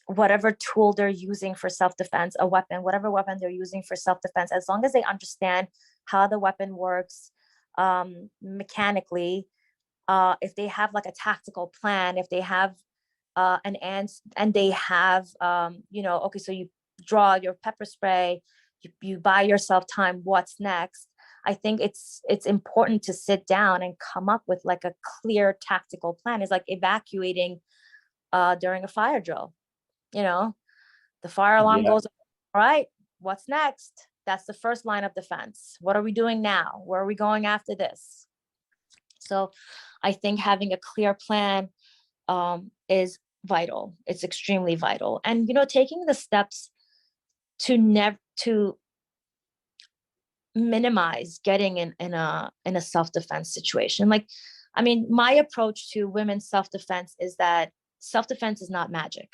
Speaker 2: whatever tool they're using for self-defense, a weapon, whatever weapon they're using for self-defense, as long as they understand how the weapon works mechanically, if they have like a tactical plan, if they have and they have, okay, so you draw your pepper spray, you buy yourself time, what's next? I think it's important to sit down and come up with like a clear tactical plan. It's like evacuating during a fire drill. The fire alarm goes, all right, what's next? That's the first line of defense. What are we doing now? Where are we going after this? So I think having a clear plan is vital. It's extremely vital. And, taking the steps to minimize getting in a self-defense situation. Like, I mean, my approach to women's self-defense is that self-defense is not magic.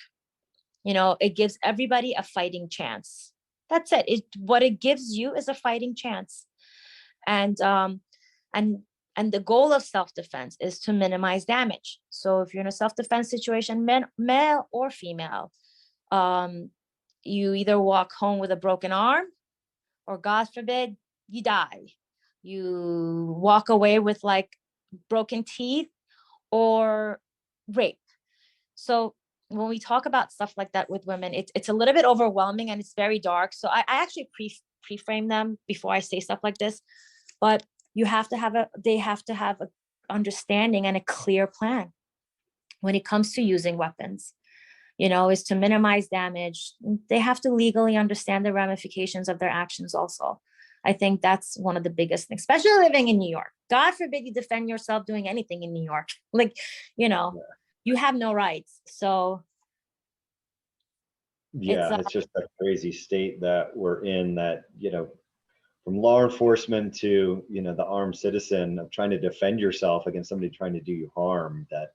Speaker 2: It gives everybody a fighting chance. That's it. What it gives you is a fighting chance. And the goal of self-defense is to minimize damage. So if you're in a self-defense situation, male or female, you either walk home with a broken arm, or God forbid, you die. You walk away with like broken teeth or rape. So when we talk about stuff like that with women, it's a little bit overwhelming and it's very dark. So I actually pre-frame them before I say stuff like this. But they have to have a understanding and a clear plan when it comes to using weapons, is to minimize damage. They have to legally understand the ramifications of their actions also. I think that's one of the biggest things, especially living in New York. God forbid you defend yourself doing anything in New York. Like, you have no rights. So
Speaker 1: it's just a crazy state that we're in, that, from law enforcement to, the armed citizen, of trying to defend yourself against somebody trying to do you harm, that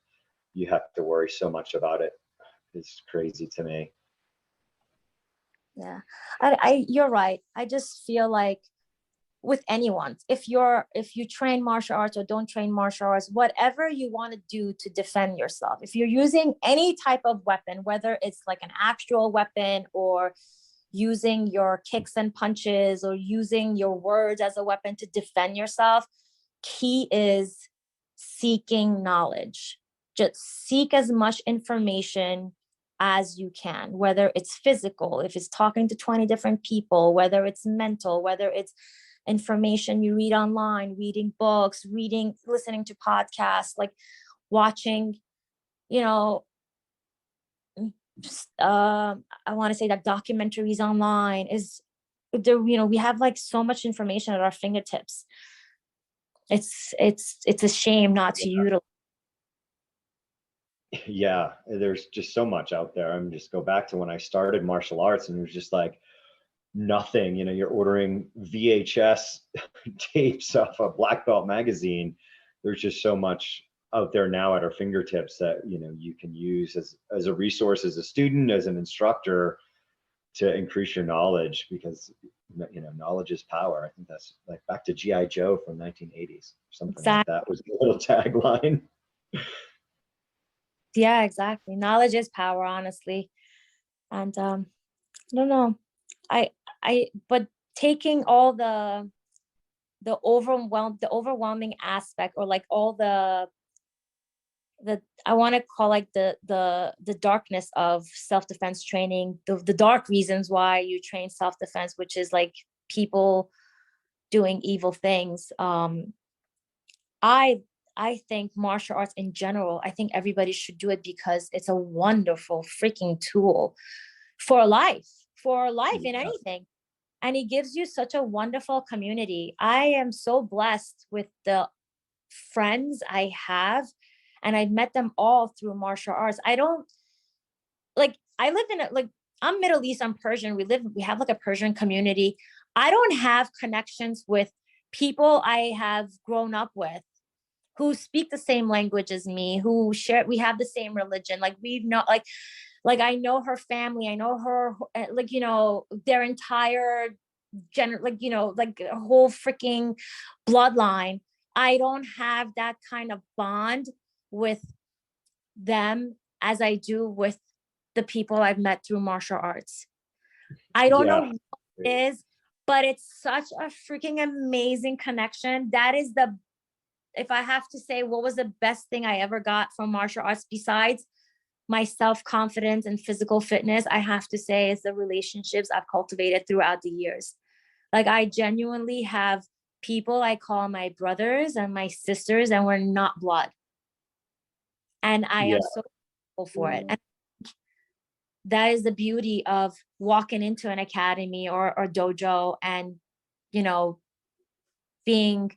Speaker 1: you have to worry so much about it. It's crazy to me.
Speaker 2: Yeah, you're right. I just feel like with anyone, if you train martial arts or don't train martial arts, whatever you want to do to defend yourself, if you're using any type of weapon, whether it's like an actual weapon or using your kicks and punches or using your words as a weapon to defend yourself, key is seeking knowledge. Just seek as much information as you can, whether it's physical, if it's talking to 20 different people, whether it's mental, whether it's information you read online, reading books, listening to podcasts, like watching, I want to say that documentaries online is there. We have like so much information at our fingertips. It's a shame not to utilize.
Speaker 1: Yeah, there's just so much out there. I'm just go back to when I started martial arts, and it was just like nothing. You're ordering VHS tapes off a Black Belt magazine. There's just so much out there now at our fingertips that you can use as a resource, as a student, as an instructor, to increase your knowledge, because knowledge is power. I think that's like back to GI Joe from 1980s, something exactly. Like that was the little tagline.
Speaker 2: Yeah, exactly. Knowledge is power, honestly. And I don't know. But taking all the overwhelming aspect, or like all the I want to call like the darkness of self-defense training, the dark reasons why you train self-defense, which is like people doing evil things. I think martial arts in general, I think everybody should do it because it's a wonderful freaking tool for life in anything. And it gives you such a wonderful community. I am so blessed with the friends I have, and I've met them all through martial arts. I live in I'm Middle East, I'm Persian. We have like a Persian community. I don't have connections with people I have grown up with who speak the same language as me, we have the same religion. Like I know her family, I know her, their entire a whole freaking bloodline. I don't have that kind of bond with them as I do with the people I've met through martial arts. I don't know what it is, but it's such a freaking amazing connection. That is if I have to say what was the best thing I ever got from martial arts, besides my self-confidence and physical fitness, I have to say is the relationships I've cultivated throughout the years. Like, I genuinely have people I call my brothers and my sisters, and we're not blood. And I am so grateful for it. And that is the beauty of walking into an academy or dojo and, being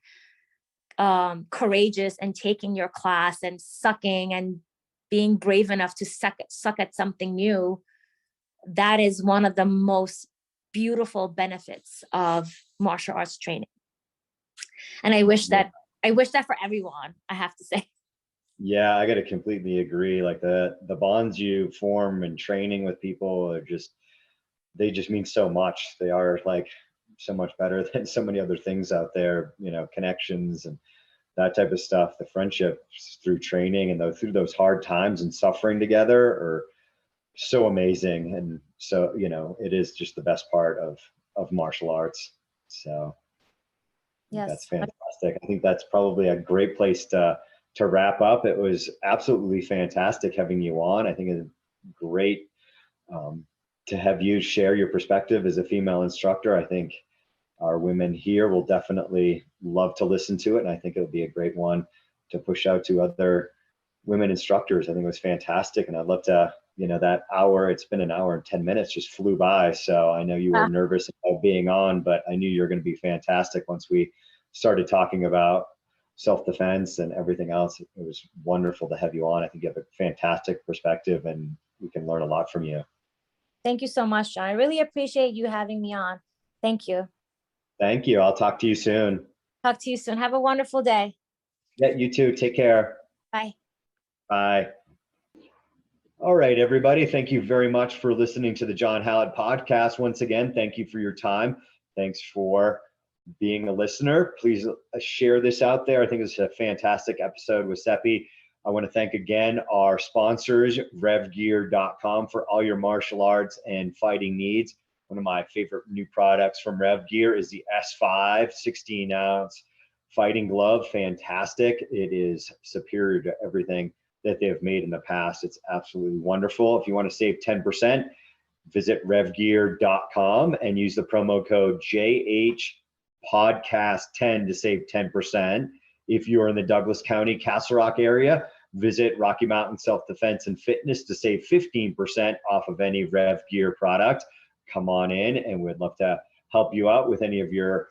Speaker 2: courageous and taking your class and sucking and being brave enough to suck at something new, that is one of the most beautiful benefits of martial arts training. And I wish that for everyone, I have to say.
Speaker 1: Yeah, I got to completely agree. Like the bonds you form in training with people are they just mean so much. They are like so much better than so many other things out there, you know, connections and that type of stuff. The friendship through training and through those hard times and suffering together are so amazing. And so, you know, it is just the best part of martial arts. So
Speaker 2: yes,
Speaker 1: that's fantastic. I think that's probably a great place to wrap up. It was absolutely fantastic having you on. I think it's great to have you share your perspective as a female instructor. I think our women here will definitely love to listen to it. And I think it'll be a great one to push out to other women instructors. I think it was fantastic. And I'd love to, you know, that hour, it's been an hour and 10 minutes just flew by. So I know you were nervous about being on, but I knew you were going to be fantastic once we started talking about self-defense and everything else. It was wonderful to have you on. I think you have a fantastic perspective and we can learn a lot from you.
Speaker 2: Thank you so much, John. I really appreciate you having me on. Thank you.
Speaker 1: Thank you. I'll talk to you soon.
Speaker 2: Talk to you soon. Have a wonderful day.
Speaker 1: Yeah, you too. Take care.
Speaker 2: Bye.
Speaker 1: Bye. All right, everybody. Thank you very much for listening to the John Hallett podcast. Once again, thank you for your time. Thanks for being a listener. Please share this out there. I think it's a fantastic episode with Sepi. I want to thank again our sponsors, RevGear.com, for all your martial arts and fighting needs. One of my favorite new products from RevGear is the S5 16-ounce fighting glove. Fantastic. It is superior to everything that they have made in the past. It's absolutely wonderful. If you want to save 10%, visit RevGear.com and use the promo code JHPodcast10 to save 10%. If you're in the Douglas County, Castle Rock area, visit Rocky Mountain Self-Defense and Fitness to save 15% off of any Rev Gear product. Come on in and we'd love to help you out with any of your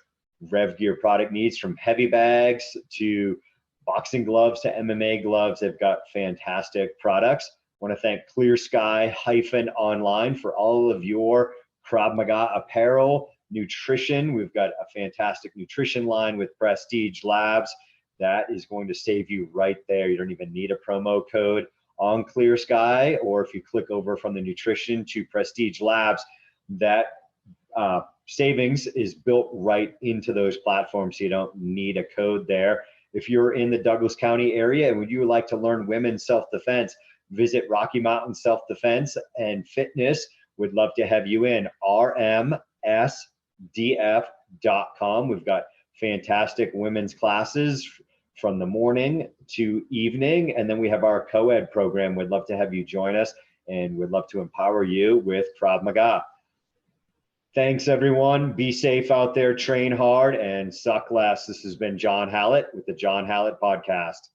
Speaker 1: Rev Gear product needs, from heavy bags to boxing gloves to MMA gloves. They've got fantastic products. I want to thank ClearSky-Online for all of your Krav Maga apparel, nutrition. We've got a fantastic nutrition line with Prestige Labs. That is going to save you right there. You don't even need a promo code on ClearSky, or if you click over from the nutrition to Prestige Labs, that savings is built right into those platforms, so you don't need a code there. If you're in the Douglas County area and would you like to learn women's self-defense, visit Rocky Mountain Self-Defense and Fitness. We'd love to have you in, rmsdf.com. We've got fantastic women's classes from the morning to evening. And then we have our co-ed program. We'd love to have you join us and we'd love to empower you with Krav Maga. Thanks, everyone. Be safe out there, train hard, and suck less. This has been John Hallett with the John Hallett Podcast.